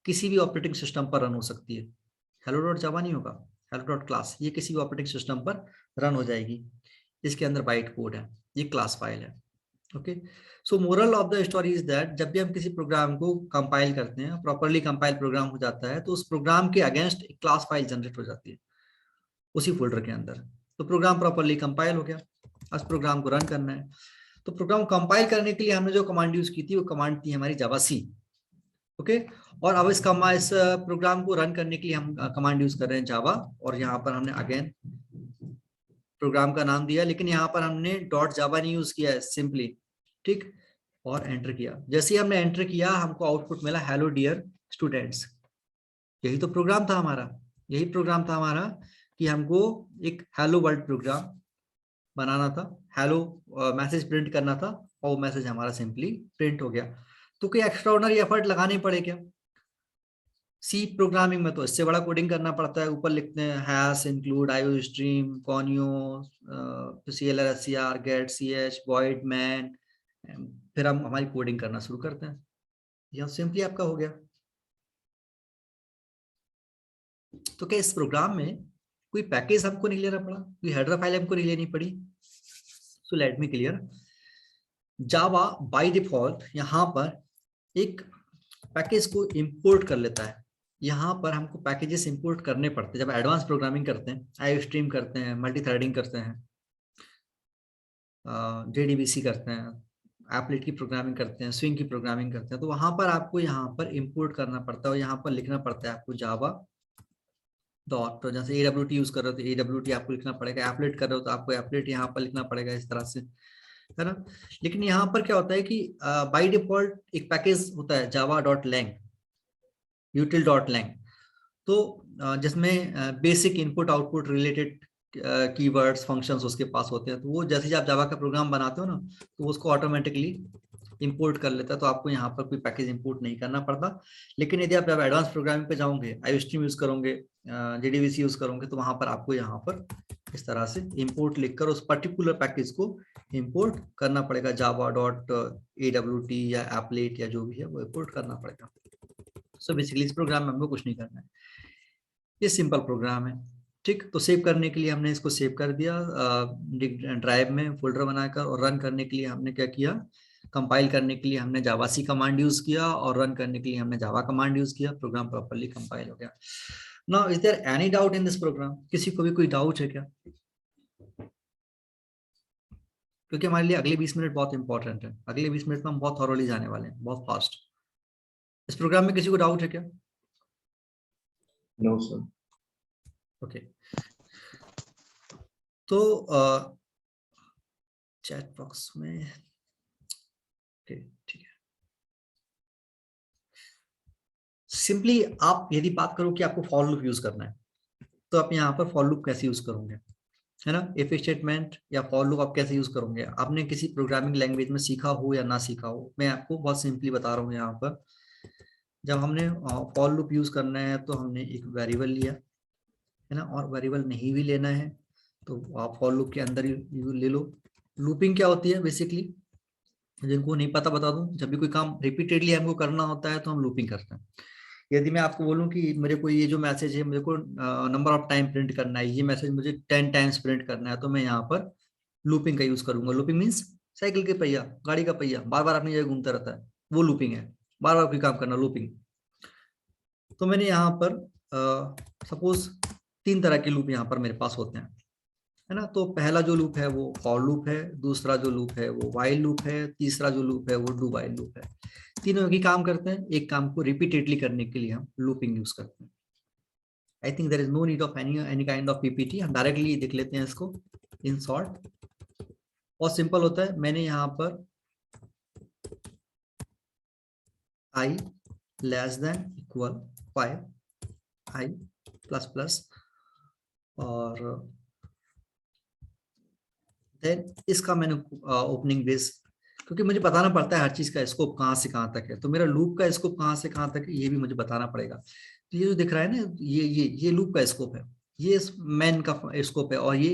किसी भी ऑपरेटिंग सिस्टम पर रन हो सकती है। hello.java नहीं होगा, hello.class, ये किसी भी ऑपरेटिंग सिस्टम पर रन हो जाएगी। इसके अंदर बाइट कोड है, ये क्लास फाइल है। Okay, so moral of the story is that जब भी हम किसी प्रोग्राम को कंपाइल करते हैं, प्रॉपर्ली कंपाइल प्रोग्राम हो जाता है, तो उस प्रोग्राम के अगेंस्ट एक क्लास फाइल जनरेट हो जाती है उसी फोल्डर के अंदर। तो प्रोग्राम प्रॉपर्ली कंपाइल हो गया, अब प्रोग्राम को रन करना है। तो प्रोग्राम कंपाइल करने के लिए हमने जो कमांड यूज की थी वो कमांड थी हमारी जावा सी। ओके, और अब इस प्रोग्राम को रन करने के लिए हम कमांड यूज कर रहे हैं जावा, और यहाँ पर हमने अगेन प्रोग्राम का नाम दिया, लेकिन यहाँ पर हमने .java नहीं यूज किया है, सिंपली, ठीक, और एंटर किया। जैसे ही हमने एंटर किया हमको आउटपुट मिला हेलो डियर स्टूडेंट्स। यही तो प्रोग्राम था हमारा, यही प्रोग्राम था हमारा कि हमको एक हेलो वर्ल्ड प्रोग्राम बनाना था, हेलो मैसेज प्रिंट करना था, और वो मैसेज हमारा सिंपली प्रिंट हो गया। तो कोई एक्स्ट्राऑर्डिनरी एफर्ट लगाने पड़े क्या? सी प्रोग्रामिंग में तो इससे बड़ा कोडिंग करना पड़ता है, ऊपर लिखते हैं hash include IO stream conio CLR SCR get CH void main, फिर हम हमारी कोडिंग करना शुरू करते हैं। यह सिंपली आपका हो गया। तो क्या इस प्रोग्राम में कोई पैकेज हमको नहीं लेना पड़ा, कोई हेडर फाइल हमको नहीं लेनी पड़ी? So let me clear, Java by default यहाँ पर एक पैकेज को इंपोर्ट कर लेता है। यहाँ पर हमको पैकेजेस इंपोर्ट करने पड़ते हैं जब एडवांस प्रोग्रामिंग करते हैं, आईओ स्ट्रीम करते हैं, मल्टी थ्रेडिंग करते हैं, JDBC करते हैं, एप्लेट की प्रोग्रामिंग करते हैं, स्विंग की प्रोग्रामिंग करते हैं। तो वहां पर आपको यहाँ पर इंपोर्ट करना पड़ता है और यहाँ पर लिखना पड़ता है आपको जावा डॉट, जैसे AWT यूज कर रहे हो तो AWT आपको लिखना पड़ेगा, एप्लेट कर रहे हो तो आपको एप्लेट यहाँ पर लिखना पड़ेगा, इस तरह से, है ना। लेकिन यहाँ पर क्या होता है कि बाय डिफॉल्ट एक पैकेज होता है java.lang, util.lang, तो जिसमें basic input output related keywords functions उसके पास होते हैं। तो वो जैसे ही आप जावा का प्रोग्राम बनाते हो ना, तो उसको ऑटोमेटिकली इंपोर्ट कर लेता है, तो आपको यहाँ पर कोई पैकेज इंपोर्ट नहीं करना पड़ता। लेकिन यदि आप एडवांस प्रोग्रामिंग पे जाओगे, IOStream यूज करोगे, JDBC यूज करोगे, तो वहां पर आपको यहाँ पर इस तरह से इंपोर्ट लिखकर उस पर्टिकुलर पैकेज को इंपोर्ट करना पड़ेगा, java.awt या applet या जो भी है वो इंपोर्ट करना पड़ेगा। सो बेसिकली इस प्रोग्राम में हमको कुछ नहीं करना है, ये सिंपल प्रोग्राम है। ठीक, तो सेव करने के लिए हमने इसको सेव कर दिया ड्राइव में फोल्डर बनाकर, और रन करने के लिए हमने क्या किया, कंपाइल करने के लिए हमने जावासी कमांड यूज किया, और रन करने के लिए हमने जावा कमांड यूज किया। प्रोग्राम प्रॉपर्ली कंपाइल हो गया। Now is there any doubt in this program? किसी को भी कोई डाउट है क्या? क्योंकि हमारे लिए अगले 20 मिनट बहुत इंपॉर्टेंट है, अगले 20 मिनट में हम बहुत थॉरोली जाने वाले हैं, बहुत फास्ट। इस प्रोग्राम में किसी को डाउट है क्या? No sir. ओके, तो चैट बॉक्स में ओके ठीक है। सिंपली आप यदि बात करो कि आपको फॉर लूप यूज करना है, तो आप यहाँ पर फॉर लूप कैसे यूज करोगे, है ना? इफ स्टेटमेंट या फॉर लूप आप कैसे यूज करोगे? आपने किसी प्रोग्रामिंग लैंग्वेज में सीखा हो या ना सीखा हो, मैं आपको बहुत सिंपली बता रहा हूँ। यहाँ पर जब हमने फॉर लूप यूज करना है तो हमने एक वेरिएबल लिया, है ना, और वेरिएबल नहीं भी लेना है तो आप फॉर लूप के अंदर ही ले लो। लूपिंग क्या होती है बेसिकली, जिनको नहीं पता बता दूं, जब भी कोई काम रिपीटेडली हमको करना होता है तो हम लूपिंग करते हैं। यदि मैं आपको बोलूं कि मेरे को ये जो मैसेज है, मेरे को नंबर ऑफ टाइम प्रिंट करना है, ये मैसेज मुझे 10 टाइम्स प्रिंट करना है, तो मैं यहाँ पर लूपिंग का यूज करूंगा। लूपिंग मीन्स साइकिल के पहिया, गाड़ी का पहिया बार बार अपनी जगह घूमता रहता है, वो लूपिंग है, बार बार कोई काम करना, लूपिंग। तो मैंने यहाँ पर सपोज 3 तरह के लूप यहाँ पर मेरे पास होते हैं, है ना। तो पहला जो लूप है वो फॉर लूप है, दूसरा जो लूप है वो व्हाइल लूप है, तीसरा जो लूप है वो डू व्हाइल लूप है। तीनों एक ही काम करते हैं, एक काम को रिपीटेडली करने के लिए हम लूपिंग यूज करते हैं। I think there is no need of any kind of PPT, हम डायरेक्टली देख लेते हैं इसको इन शॉर्ट। बहुत सिंपल होता है। मैंने यहाँ पर i less than equal 5, i plus plus, और देन इसका मैंने ओपनिंग बेस, क्योंकि मुझे बताना पड़ता है हर चीज का स्कोप कहाँ से कहाँ तक है, तो मेरा लूप का स्कोप कहाँ से कहाँ तक है ये भी मुझे बताना पड़ेगा। तो ये जो दिख रहा है ना, ये लूप का स्कोप है, ये मैन का स्कोप है, और ये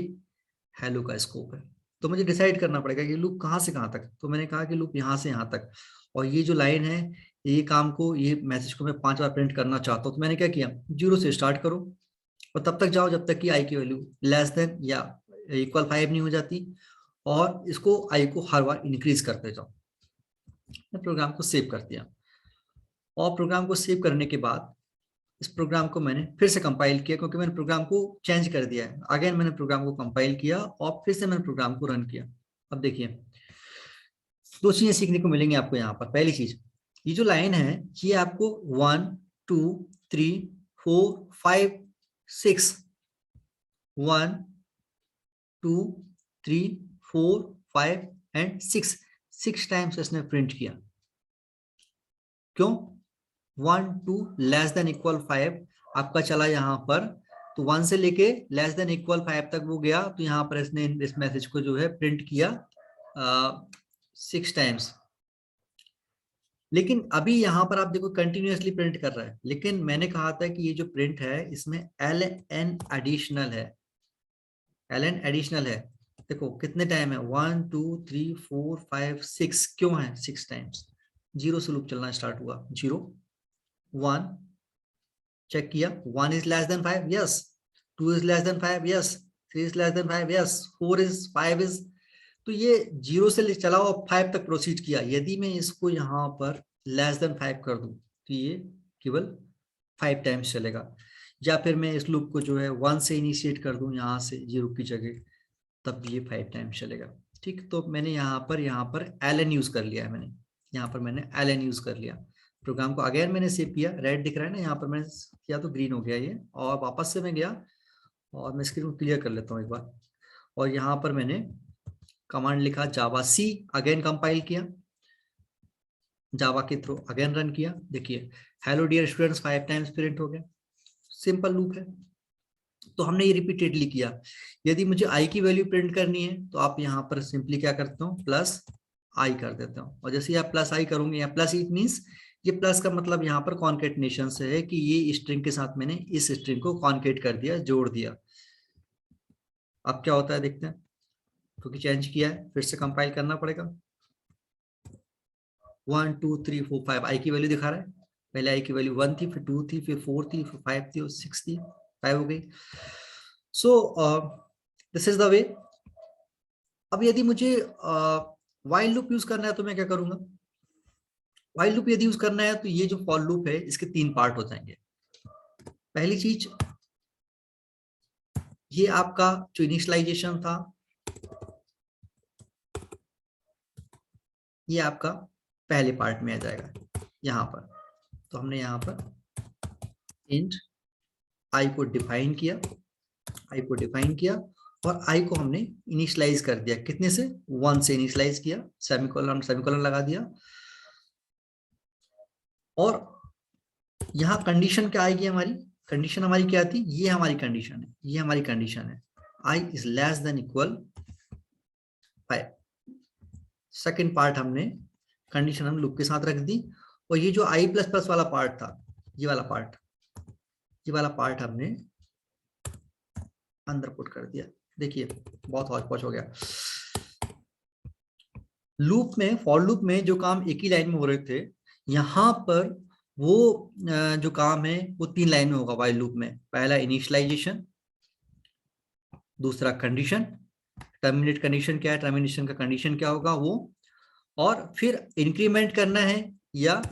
हेलो का स्कोप है। तो मुझे डिसाइड करना पड़ेगा कि लूप कहाँ से कहाँ तक। तो मैंने कहा कि लूप यहाँ से यहाँ तक, और ये जो लाइन है, ये काम को, ये मैसेज को मैं 5 बार प्रिंट करना चाहता हूँ। तो मैंने क्या किया, 0 से स्टार्ट करो और तब तक जाओ जब तक कि आई की वैल्यू लेस देन या इक्वल 5 नहीं हो जाती, और इसको आई को हर बार इंक्रीज करते जाओ। मैं प्रोग्राम को सेव कर दिया, और प्रोग्राम को सेव करने के बाद इस प्रोग्राम को मैंने फिर से कंपाइल किया, क्योंकि मैंने प्रोग्राम को चेंज कर दिया है। अगेन मैंने प्रोग्राम को कंपाइल किया और फिर से मैंने प्रोग्राम को रन किया। अब देखिए 2 चीजें सीखने को मिलेंगी आपको यहाँ पर। पहली चीज, ये जो लाइन है ये आपको 1 2 3 4 5 6 1 2 3 4 5 एंड 6 टाइम्स इसने प्रिंट किया। क्यों? 1 2 लेस देन इक्वल 5 आपका चला यहाँ पर, तो 1 से लेके लेस देन इक्वल 5 तक वो गया, तो यहाँ पर इसने इस मैसेज को जो है प्रिंट किया 6 टाइम्स। लेकिन अभी यहाँ पर आप देखो कंटिन्यूअसली प्रिंट कर रहा है, लेकिन मैंने कहा था कि ये जो प्रिंट है इसमें ln एडिशनल है, ln एडिशनल है। देखो कितने टाइम है, 1 2 3 4 5 6, क्यों है 6 टाइम्स? 0 से लूप चलना स्टार्ट हुआ, 0 1 चेक किया, 1 is less than 5, yes, 2 is less than 5, yes, 3 is less than 5, yes, 4 is 5 is, तो ये 0 से चला और 5 तक प्रोसीड किया। यदि मैं इसको यहाँ पर लेस देन 5 कर दूं तो ये केवल 5 टाइम्स चलेगा, या फिर मैं इस लूप को जो है 1 से इनिशिएट कर दूं यहाँ से 0 की जगह, तब ये 5 टाइम्स चलेगा। ठीक, तो मैंने यहाँ पर ln यूज कर लिया है, मैंने यहाँ पर मैंने ln यूज कर लिया। प्रोग्राम को अगेन मैंने सेव किया, रेड दिख रहा है ना यहाँ पर, मैंने किया तो ग्रीन हो गया ये, और वापस से मैं गया और मैं स्क्रीन को क्लियर कर लेता हूँ एक बार, और यहाँ पर मैंने कमांड लिखा जावा सी, अगेन कंपाइल किया, जावा के थ्रू अगेन रन किया। देखिए hello dear students 5 times print हो गया। सिंपल लूप है, तो हमने ये रिपीटेडली किया। यदि मुझे आई की वैल्यू प्रिंट करनी है तो आप यहाँ पर सिंपली क्या करते हो, प्लस आई कर देता हूँ, और जैसे आप प्लस आई करूंगे, या प्लस इट मीन्स ये प्लस का मतलब यहाँ पर कॉन्केटनेशन से है कि ये स्ट्रिंग के साथ मैंने इस स्ट्रिंग को कॉन्केट कर दिया, जोड़ दिया। अब क्या होता है देखते हैं, क्योंकि चेंज किया है फिर से कंपाइल करना पड़ेगा। 1 2 3 4 5 आई की वैल्यू दिखा रहा है, पहले आई की वैल्यू 1 थी, फिर 2 थी, फिर 4 थी, फिर 5 थी और 6 थी, 5 हो गई। सो दिस इज द वे। अब यदि मुझे व्हाइल लूप यूज करना है तो मैं क्या करूंगा, व्हाइल लूप यदि यूज करना है तो ये जो फॉर लूप है इसके 3 पार्ट हो जाएंगे। पहली चीज, ये आपका जो इनिशियलाइजेशन था, ये आपका पहले पार्ट में आ जाएगा यहां पर। तो हमने यहां पर इंट आई को डिफाइन किया, आई को डिफाइन किया और आई को हमने इनिशियलाइज कर दिया, कितने से, 1 से इनिशियलाइज किया, सेमीकोलन सेमीकोलन लगा दिया। और यहाँ कंडीशन क्या आएगी हमारी, कंडीशन हमारी क्या थी, ये हमारी कंडीशन है, ये हमारी कंडीशन है, I is less than equal 5। Second part हमने कंडीशन हम लूप के साथ रख दी, और ये जो आई प्लस प्लस वाला पार्ट था, ये वाला पार्ट हमने अंदर पुट कर दिया। देखिए बहुत हौच पौच हो गया। लूप में, फॉर लूप में जो काम एक ही लाइन में हो रहे थे, यहाँ पर वो जो काम है वो 3 लाइन में होगा व्हाइल लूप में। पहला इनिशियलाइजेशन, दूसरा कंडीशन, टर्मिनेट कंडीशन क्या है, टर्मिनेशन का कंडीशन क्या होगा वो, और फिर इंक्रीमेंट करना है या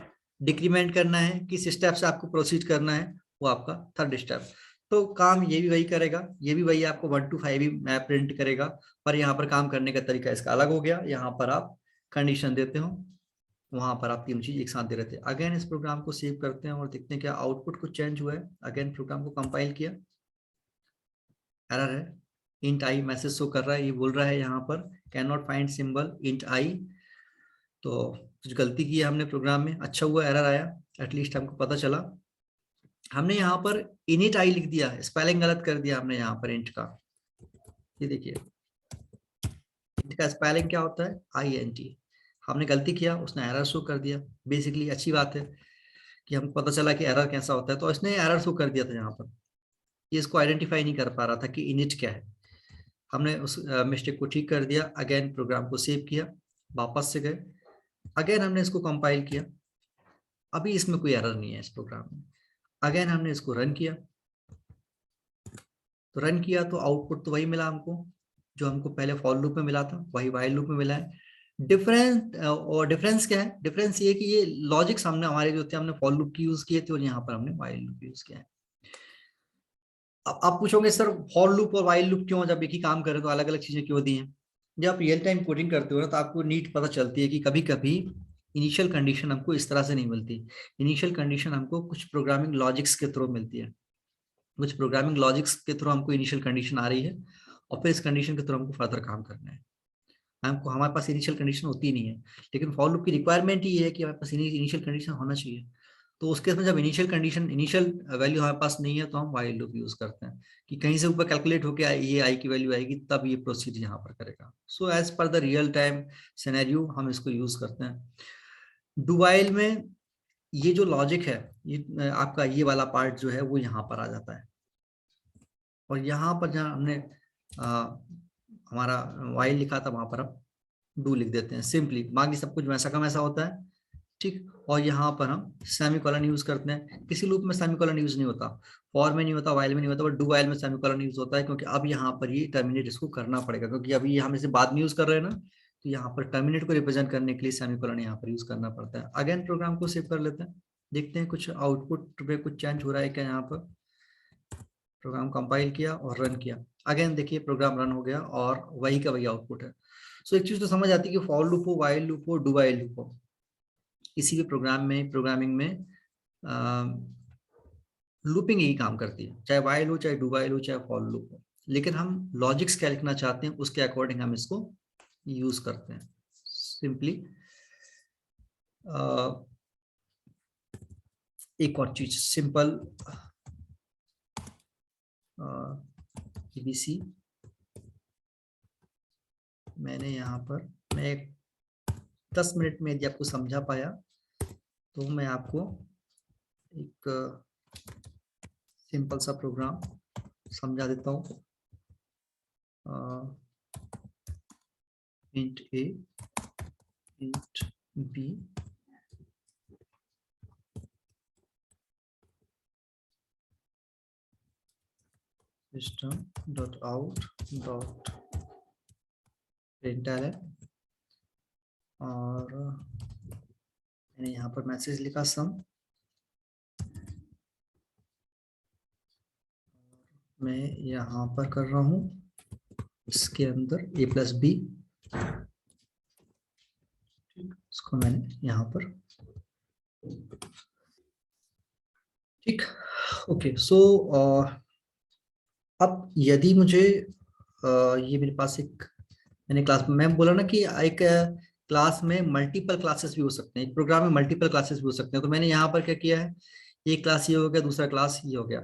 डिक्रीमेंट करना है, किस स्टेप से आपको प्रोसीड करना है, वो आपका थर्ड स्टेप। तो काम ये भी वही करेगा, ये भी वही आपको 1 to 5 ही मैप प्रिंट करेगा, पर यहाँ पर काम करने का तरीका इसका अलग हो गया। यहाँ पर आप कंडीशन देते हो, वहां पर आप 3 चीज एक साथ दे रहे थे। अगेन इस प्रोग्राम को सेव करते हैं और देखते हैं क्या आउटपुट कुछ चेंज हुआ है। अगेन प्रोग्राम को कंपाइल किया, एरर है, इंट आई मैसेज शो कर रहा है, ये बोल रहा है यहाँ पर can not find symbol int I. तो कुछ गलती की है हमने प्रोग्राम में, अच्छा हुआ एरर आया, एटलीस्ट हमको पता चला। हमने यहाँ पर इनिट आई लिख दिया, स्पेलिंग गलत कर दिया हमने यहाँ पर इंट का। ये देखिए इंट का स्पेलिंग क्या होता है, INT। हमने गलती किया, उसने एरर शो कर दिया। बेसिकली अच्छी बात है कि हमको पता चला कि एरर कैसा होता है, तो इसने एरर शो कर दिया था यहाँ पर। ये इसको आइडेंटिफाई नहीं कर पा रहा था कि इनिट क्या है। हमने उस मिस्टेक को ठीक कर दिया। अगेन प्रोग्राम को सेव किया, वापस से गए, अगेन हमने इसको कंपाइल किया। अभी इसमें कोई एरर नहीं है इस प्रोग्राम में। अगेन हमने इसको रन किया, तो रन किया तो आउटपुट तो वही मिला हमको जो हमको पहले फॉर लूप में मिला था, वही व्हाइल लूप में मिला है। डिफरेंस क्या है, डिफरेंस ये कि ये लॉजिक हमने हमारे जो थे, हमने फॉर लूप की यूज किए थे और यहाँ पर हमने व्हाइल लूप यूज किया है। अब आप पूछोगे सर फॉर लूप और व्हाइल लूप क्यों, जब एक ही काम करे तो अलग अलग चीजें क्यों दी हैं। जब आप रियल टाइम कोडिंग करते हो ना तो आपको नीट पता चलती है कि कभी कभी इनिशियल कंडीशन हमको इस तरह से नहीं मिलती। इनिशियल कंडीशन हमको कुछ प्रोग्रामिंग लॉजिक्स के थ्रू मिलती है, कुछ प्रोग्रामिंग लॉजिक्स के थ्रू हमको इनिशियल कंडीशन आ रही है, और फिर इस कंडीशन के थ्रू हमको फर्दर काम करना है। हमको, हमारे पास इनिशियल कंडीशन होती नहीं है, लेकिन फॉर लूप की रिक्वायरमेंट ही है कि हमारे पास इनिशियल कंडीशन होना चाहिए। तो उस केस में जब इनिशियल कंडीशन, इनिशियल वैल्यू हमारे पास नहीं है, तो हम व्हाइल लूप यूज करते हैं कि कहीं से ऊपर कैलकुलेट होकर ये आई की वैल्यू आएगी, तब ये प्रोसीड यहाँ पर करेगा। So as per the real time scenario हम इसको यूज करते हैं। डू व्हाइल में ये जो लॉजिक है, ये आपका ये वाला पार्ट जो है वो यहाँ पर आ जाता है, और यहाँ पर जहाँ हमने हमारा व्हाइल लिखा था वहां पर हम डू लिख देते हैं सिंपली। बाकी सब कुछ वैसा का वैसा होता है, ठीक। और यहाँ पर हम सेमीकोलन यूज करते हैं। किसी लूप में सेमीकोलन यूज नहीं होता, फॉर में नहीं होता, व्हाइल में नहीं होता, बट डू व्हाइल में सेमीकोलन यूज होता है, क्योंकि अब यहाँ पर ये टर्मिनेट इसको करना पड़ेगा, क्योंकि अभी ये हम इसे बाद में यूज कर रहे हैं ना, तो यहाँ पर टर्मिनेट को रिप्रेजेंट करने के लिए सेमीकोलन यहाँ पर यूज करना पड़ता है। अगेन प्रोग्राम को सेव कर लेते हैं, देखते हैं कुछ आउटपुट में कुछ चेंज हो रहा है क्या। यहाँ पर प्रोग्राम कंपाइल किया और रन किया, अगेन देखिए प्रोग्राम रन हो गया और वही का वही आउटपुट है। सो एक चीज तो समझ आती है कि फॉर लूप हो, व्हाइल लूप हो, डू व्हाइल लूप हो, किसी भी प्रोग्राम में, प्रोग्रामिंग में लूपिंग यही काम करती है, चाहे व्हाइल हो, चाहे डू व्हाइल हो, चाहे फॉर लूप हो। लेकिन हम लॉजिक्स क्या लिखना चाहते हैं उसके अकॉर्डिंग हम इसको यूज करते हैं। सिंपली एक और चीज सिंपल ABC, मैंने यहाँ पर मैं एक 10 मिनट में यदि आपको समझा पाया तो मैं आपको एक सिंपल सा प्रोग्राम समझा देता हूँ। int a, int b, system.out.println और मैंने यहाँ पर मैसेज लिखा सम, मैं यहाँ पर कर रहा हूँ इसके अंदर a प्लस बी, इसको मैंने यहाँ पर, ठीक। ओके, सो अब यदि मुझे ये मेरे पास एक, मैंने क्लास में बोला ना कि एक क्लास में मल्टीपल क्लासेस भी हो सकते हैं, एक प्रोग्राम में मल्टीपल क्लासेस भी हो सकते हैं। तो मैंने यहाँ पर क्या किया है, एक क्लास ये हो गया, दूसरा क्लास ये हो गया।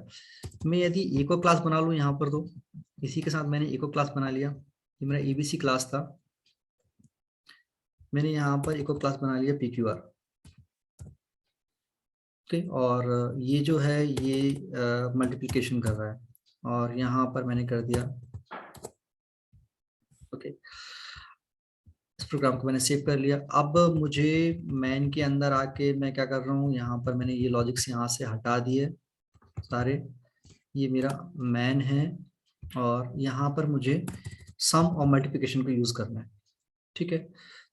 मैं यदि एक और क्लास बना लूँ यहाँ पर, तो इसी के साथ मैंने एक और क्लास बना लिया, ये मेरा एबीसी क्लास था, मैंने यहाँ पर एक और क्लास बना लिया PQR, ओके। और ये जो है ये मल्टीप्लिकेशन कर रहा है, और यहाँ पर मैंने कर दिया, ओके। इस प्रोग्राम को मैंने सेव कर लिया। अब मुझे मैन के अंदर आके मैं क्या कर रहा हूँ, यहाँ पर मैंने ये लॉजिक्स यहाँ से हटा दिए सारे, ये मेरा मैन है, और यहाँ पर मुझे सम और मल्टीप्लिकेशन को यूज करना है, ठीक है।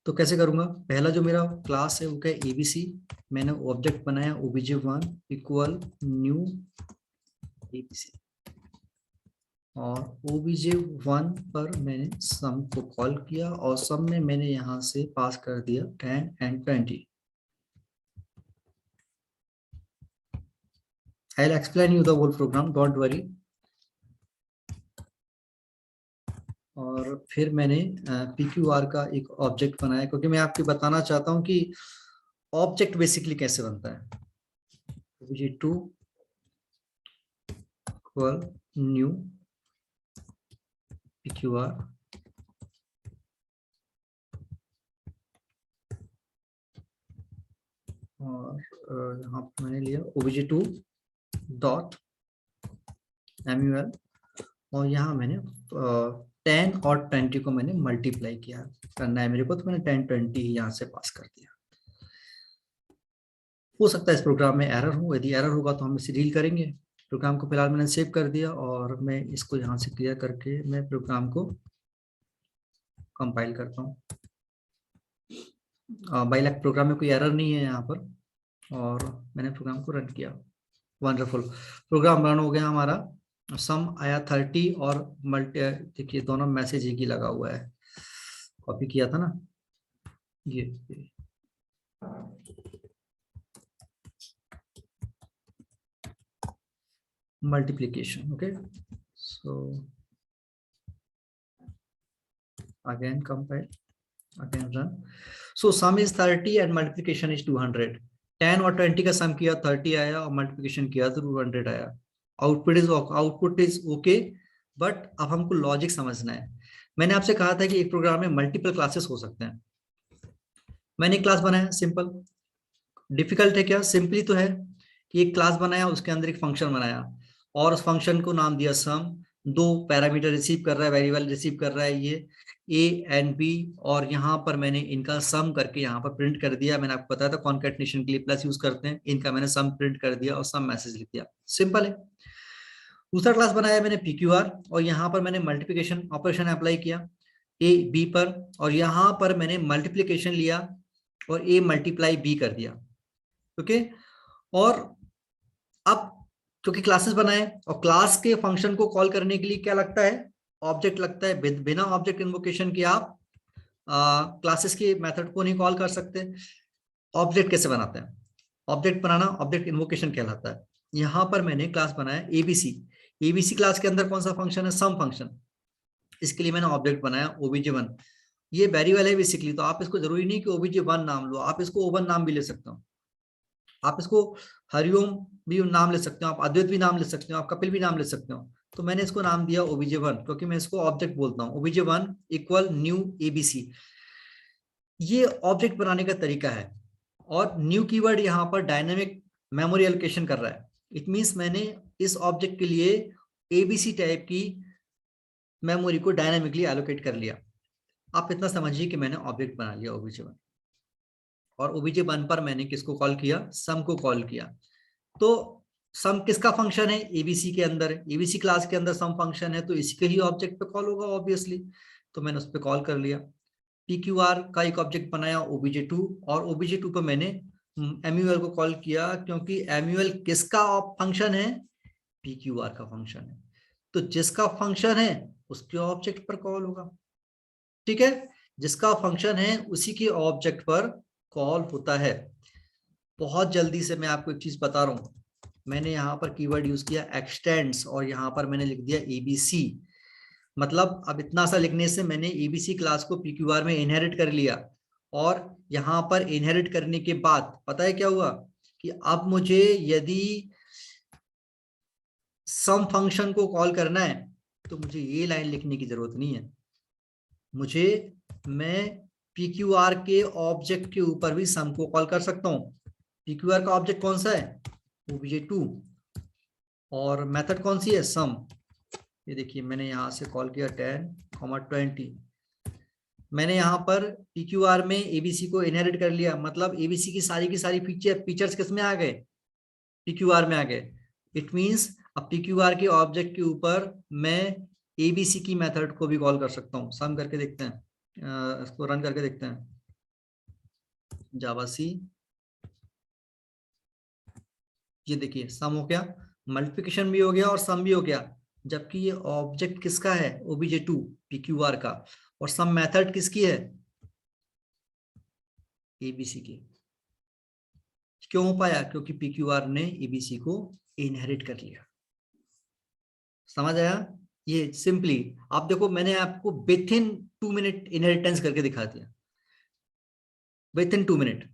तो कैसे करूँगा, पहला जो मेरा क्लास है वो क्या है, ABC, मैंने ऑब्जेक्ट बनाया obj1 इक्वल न्यू ABC, और obj1 पर मैंने सम को कॉल किया, और सम में मैंने यहाँ से पास कर दिया 10 and 20। I'll explain you the whole program, don't worry। और फिर मैंने PQR का एक ऑब्जेक्ट बनाया, क्योंकि मैं आपको बताना चाहता हूँ कि ऑब्जेक्ट बेसिकली कैसे बनता है। obj2 इक्वल न्यू PQR, और यहाँ पर मैंने लिया obj2 डॉट MUL, और यहाँ मैंने 10 और 20 को मैंने मल्टीप्लाई किया, करना है मेरे को, तो मैंने 10 20 ही यहाँ से पास कर दिया। हो सकता है इस प्रोग्राम में एरर हो, यदि एरर होगा तो हम इसे डील करेंगे। प्रोग्राम को फिलहाल मैंने सेव कर दिया, और मैं इसको यहाँ से क्लियर करके मैं प्रोग्राम को कंपाइल करता हूँ। बाय लक प्रोग्राम में कोई एरर नहीं है यहाँ पर, और मैंने प्रोग्राम को रन किया। वंडरफुल, प्रोग्राम रन हो गया हमारा, सम आया 30 और मल्टी, देखिए दोनों मैसेज एक ही लगा हुआ है, कॉपी किया था ना ये। multiplication, okay, so again compile, again run। so sum is 30 and multiplication is 200। 10 और 20 का सम किया 30 आया, और मल्टीप्लिकेशन किया तो 200 आया। आउटपुट इज ओके, बट अब हमको लॉजिक समझना है। मैंने आपसे कहा था कि एक प्रोग्राम में मल्टीपल क्लासेस हो सकते हैं। मैंने क्लास बनाया, सिंपल। डिफिकल्ट है क्या? सिंपली तो है कि एक क्लास बनाया, उसके अंदर एक फंक्शन बनाया, और उस फंक्शन को नाम दिया सम। 2 पैरामीटर रिसीव कर रहा है, वेरिएबल रिसीव कर रहा है ये A एंड B, और यहाँ पर मैंने इनका सम करके यहाँ पर प्रिंट कर दिया। मैंने आपको बताया था कॉन्कैटिनेशन के लिए प्लस यूज करते हैं, इनका मैंने सम प्रिंट कर दिया और सम मैसेज लिख दिया, सिंपल है। दूसरा क्लास बनाया मैंने PQR, और यहाँ पर मैंने मल्टीप्लिकेशन ऑपरेशन अप्लाई किया A B पर, और यहाँ पर मैंने मल्टीप्लिकेशन लिया और A मल्टीप्लाई B कर दिया, ओके। और अब क्योंकि क्लासेस बनाए, और क्लास के फंक्शन को कॉल करने के लिए क्या लगता है? ऑब्जेक्ट लगता है। बिना ऑब्जेक्ट इन्वोकेशन के आप क्लासेस के मेथड को नहीं कॉल कर सकते। ऑब्जेक्ट कैसे बनाते हैं? ऑब्जेक्ट बनाना ऑब्जेक्ट इन्वोकेशन कहलाता है। यहाँ पर मैंने क्लास बनाया ABC। ABC क्लास के अंदर कौन सा फंक्शन है? सम फंक्शन। इसके लिए मैंने ऑब्जेक्ट बनाया obj1। ये वेरिएबल है बेसिकली, तो आप इसको जरूरी नहीं कि obj1 नाम लो, आप इसको O1 नाम भी ले सकते हो, आप इसको हरिओम भी नाम ले सकते हो, आप अद्वैत भी नाम ले सकते हो, आप कपिल भी नाम ले सकते हो। तो मैंने इसको नाम दिया obj1, क्योंकि मैं इसको ऑब्जेक्ट बोलता हूँ। obj1 equal new ABC। ये ऑब्जेक्ट बनाने का तरीका है। और न्यू कीवर्ड यहाँ पर डायनेमिक मेमोरी एलोकेशन कर रहा है। इट मींस मैंने इस ऑब्जेक्ट के लिए एबीसी टाइप की मेमोरी को डायनेमिकली एलोकेट कर लिया। आप इतना समझिए कि मैंने ऑब्जेक्ट बना लिया obj1, और obj1 पर मैंने किसको कॉल किया, सम को कॉल किया। तो सम किसका फंक्शन है, एबीसी के अंदर, एबीसी क्लास के अंदर सम फंक्शन है, तो इसी के ही ऑब्जेक्ट पे कॉल होगा ऑब्वियसली। तो मैंने उस पर कॉल कर लिया। pqr का एक ऑब्जेक्ट बनाया obj2, और obj2 पर मैंने mul को कॉल किया, क्योंकि mul किसका फंक्शन है, pqr का फंक्शन है। तो जिसका फंक्शन है उसके ऑब्जेक्ट पर कॉल होगा। ठीक है, जिसका फंक्शन है उसी के ऑब्जेक्ट पर कॉल होता है। बहुत जल्दी से मैं आपको एक चीज बता रहा हूं, मैंने यहाँ पर कीवर्ड यूज किया एक्सटेंड्स, और यहाँ पर मैंने लिख दिया एबीसी। मतलब अब इतना सा लिखने से मैंने एबीसी क्लास को pqr में इनहेरिट कर लिया, और यहाँ पर इनहेरिट करने के बाद पता है क्या हुआ, कि अब मुझे यदि सम फंक्शन को कॉल करना है तो मुझे ये लाइन लिखने की जरूरत नहीं है। मैं pqr के ऑब्जेक्ट के ऊपर भी सम को कॉल कर सकता हूँ। pqr का ऑब्जेक्ट कौन सा है, obj2, और मेथड कौन सी है, सम। ये देखिए मैंने यहाँ से कॉल किया 10, 20। मैंने यहाँ पर pqr में abc को इनहेरिट कर लिया, मतलब abc की सारी फीचर्स किस में आ गए, pqr में आ गए। इट मींस अब pqr के ऑब्जेक्ट के ऊपर मैं abc की मेथड को भी कॉल कर सकता हूँ। सम करके देखते हैं, इसको रन करके देखते हैं, जावा सी। ये देखिए सम हो गया, मल्टीप्लिकेशन भी हो गया और सम भी हो गया, जबकि ये ऑब्जेक्ट किसका है, obj2 pqr का, और सम मेथड किसकी है, abc की। क्यों हो पाया, क्योंकि pqr ने abc को इनहेरिट कर लिया। समझ आया, ये सिंपली आप देखो, मैंने आपको विद इन 2 मिनट इनहेरिटेंस करके दिखा दिया, विद इन 2 मिनट।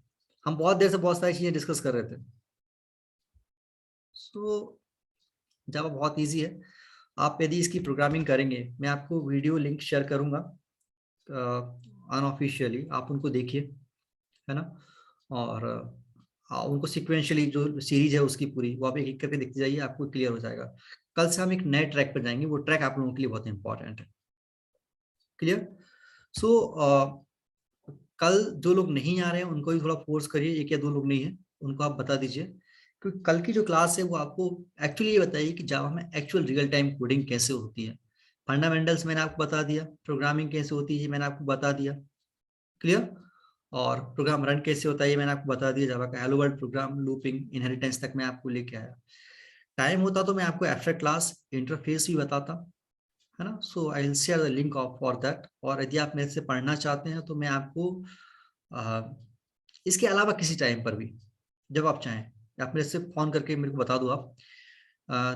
हम बहुत देर से बहुत सारी चीजें डिस्कस कर रहे थे। सो जावा बहुत इजी है। आप यदि इसकी प्रोग्रामिंग करेंगे, मैं आपको वीडियो लिंक शेयर करूंगा अनऑफिशियली, आप उनको देखिए, है ना। और उनको सिक्वेंशियली जो सीरीज है उसकी पूरी, वो आप एक एक करके देखते जाइए, आपको क्लियर हो जाएगा। कल से हम एक नए ट्रैक पर जाएंगे, वो ट्रैक आप लोगों के लिए बहुत इंपॉर्टेंट है। क्लियर। सो कल जो लोग नहीं आ रहे हैं उनको भी थोड़ा फोर्स करिए, 1 या 2 लोग नहीं है उनको आप बता दीजिए, क्योंकि कल की जो क्लास है वो आपको एक्चुअली ये बताइए कि जावा में एक्चुअल रियल टाइम कोडिंग कैसे होती है। फंडामेंटल्स मैंने आपको बता दिया, प्रोग्रामिंग कैसे होती है मैंने आपको बता दिया, क्लियर। और प्रोग्राम रन कैसे होता है ये मैंने आपको बता दिया, जावा का hello world program, looping, inheritance तक मैं आपको लेके आया। टाइम होता तो मैं आपको एब्स्ट्रैक्ट क्लास इंटरफेस भी बताता, है ना। So I will share the link of for that. और यदि आप मेरे से पढ़ना चाहते हैं तो मैं आपको इसके अलावा किसी टाइम पर भी जब आप चाहें, आप मेरे से फोन करके मेरे को बता दो, आप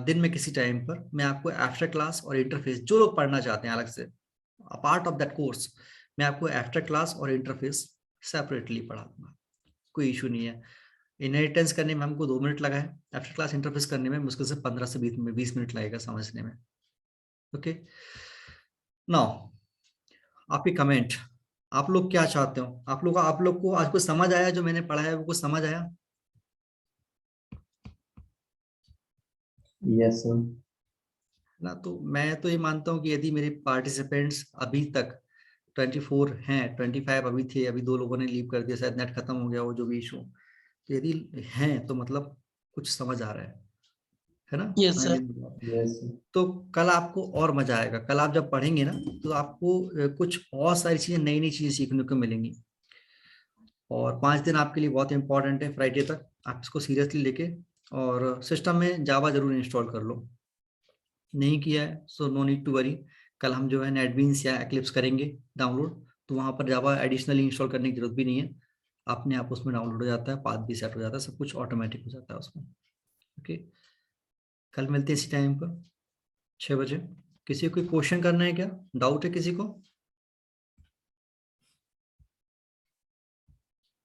दिन में किसी टाइम पर मैं आपको एब्स्ट्रैक्ट क्लास और इंटरफेस, जो लोग पढ़ना चाहते हैं अलग से पार्ट ऑफ दैट कोर्स, मैं आपको एब्स्ट्रैक्ट क्लास और इंटरफेस सेपरेटली पढ़ा दूंगा, कोई इशू नहीं है। इनहेरिटेंस करने में हमको 2 मिनट लगा है, एब्स्ट्रैक्ट क्लास इंटरफेस करने में मुश्किल से 15 से 20 मिनट लगेगा समझने में। ओके, नाउ आपकी कमेंट, आप लोग क्या चाहते हो, आप लोग को आज कुछ समझ आया, जो मैंने पढ़ा है वो कुछ समझ आया। Yes sir. ना तो मैं तो ये मानता हूँ कि यदि मेरे पार्टिसिपेंट्स अभी तक 24 हैं, 25 अभी थे, अभी 2 लोगों ने लीव कर दिया, शायद नेट खत्म हो गया वो जो भी इशू, तो यदि हैं तो मतलब कुछ समझ आ रहा है ना। यस हाँ, सर। यस तो कल आपको और मजा आएगा, कल आप जब पढ़ेंगे ना तो आपको कुछ और सारी चीजें, नई नई चीजें सीखने को मिलेंगी। और 5 दिन आपके लिए बहुत इंपॉर्टेंट है, फ्राइडे तक आप इसको सीरियसली लेके, और सिस्टम में जावा जरूर इंस्टॉल कर लो। नहीं किया है so no need to worry, कल हम जो है नेटबीन्स या एक्लिप्स करेंगे डाउनलोड, तो वहाँ पर जावा एडिशनली इंस्टॉल करने की जरूरत भी नहीं है, अपने आप उसमें डाउनलोड हो जाता है, पाथ भी सेट हो जाता है, सब कुछ ऑटोमेटिक हो जाता है उसमें। ओके, कल मिलते हैं इसी टाइम पर 6 बजे। किसी को कोई क्वेश्चन करना है क्या, डाउट है किसी को,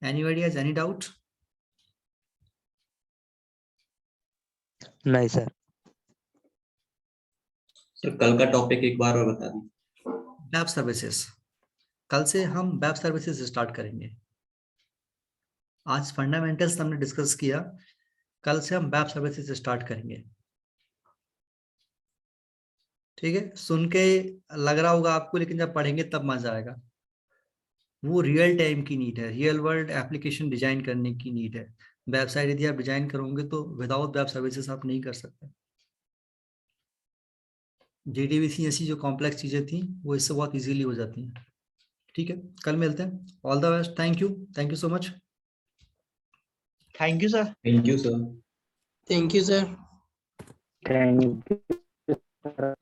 एनीबॉडी हैज एनी डाउट। नहीं सर। सर, कल का टॉपिक एक बार और बता दीजिए। वेब सर्विसेज, कल से हम वेब सर्विसेज स्टार्ट करेंगे। आज फंडामेंटल्स हमने डिस्कस किया, कल से हम वेब सर्विसेज स्टार्ट करेंगे। ठीक है, सुन के लग रहा होगा आपको, लेकिन जब पढ़ेंगे तब मजा आएगा। वो रियल टाइम की नीड है, रियल वर्ल्ड एप्लीकेशन डिजाइन करने की नीड है। वेबसाइट यदि आप डिजाइन करोगे तो विदाउट वेब सर्विसेज आप नहीं कर सकते। JDBC ऐसी जो कॉम्प्लेक्स चीजें थी वो इससे बहुत इजीली हो जाती हैं। ठीक है, कल मिलते हैं। All the best, thank you so much. Thank you sir. Thank you, sir. Thank you, sir. Thank you.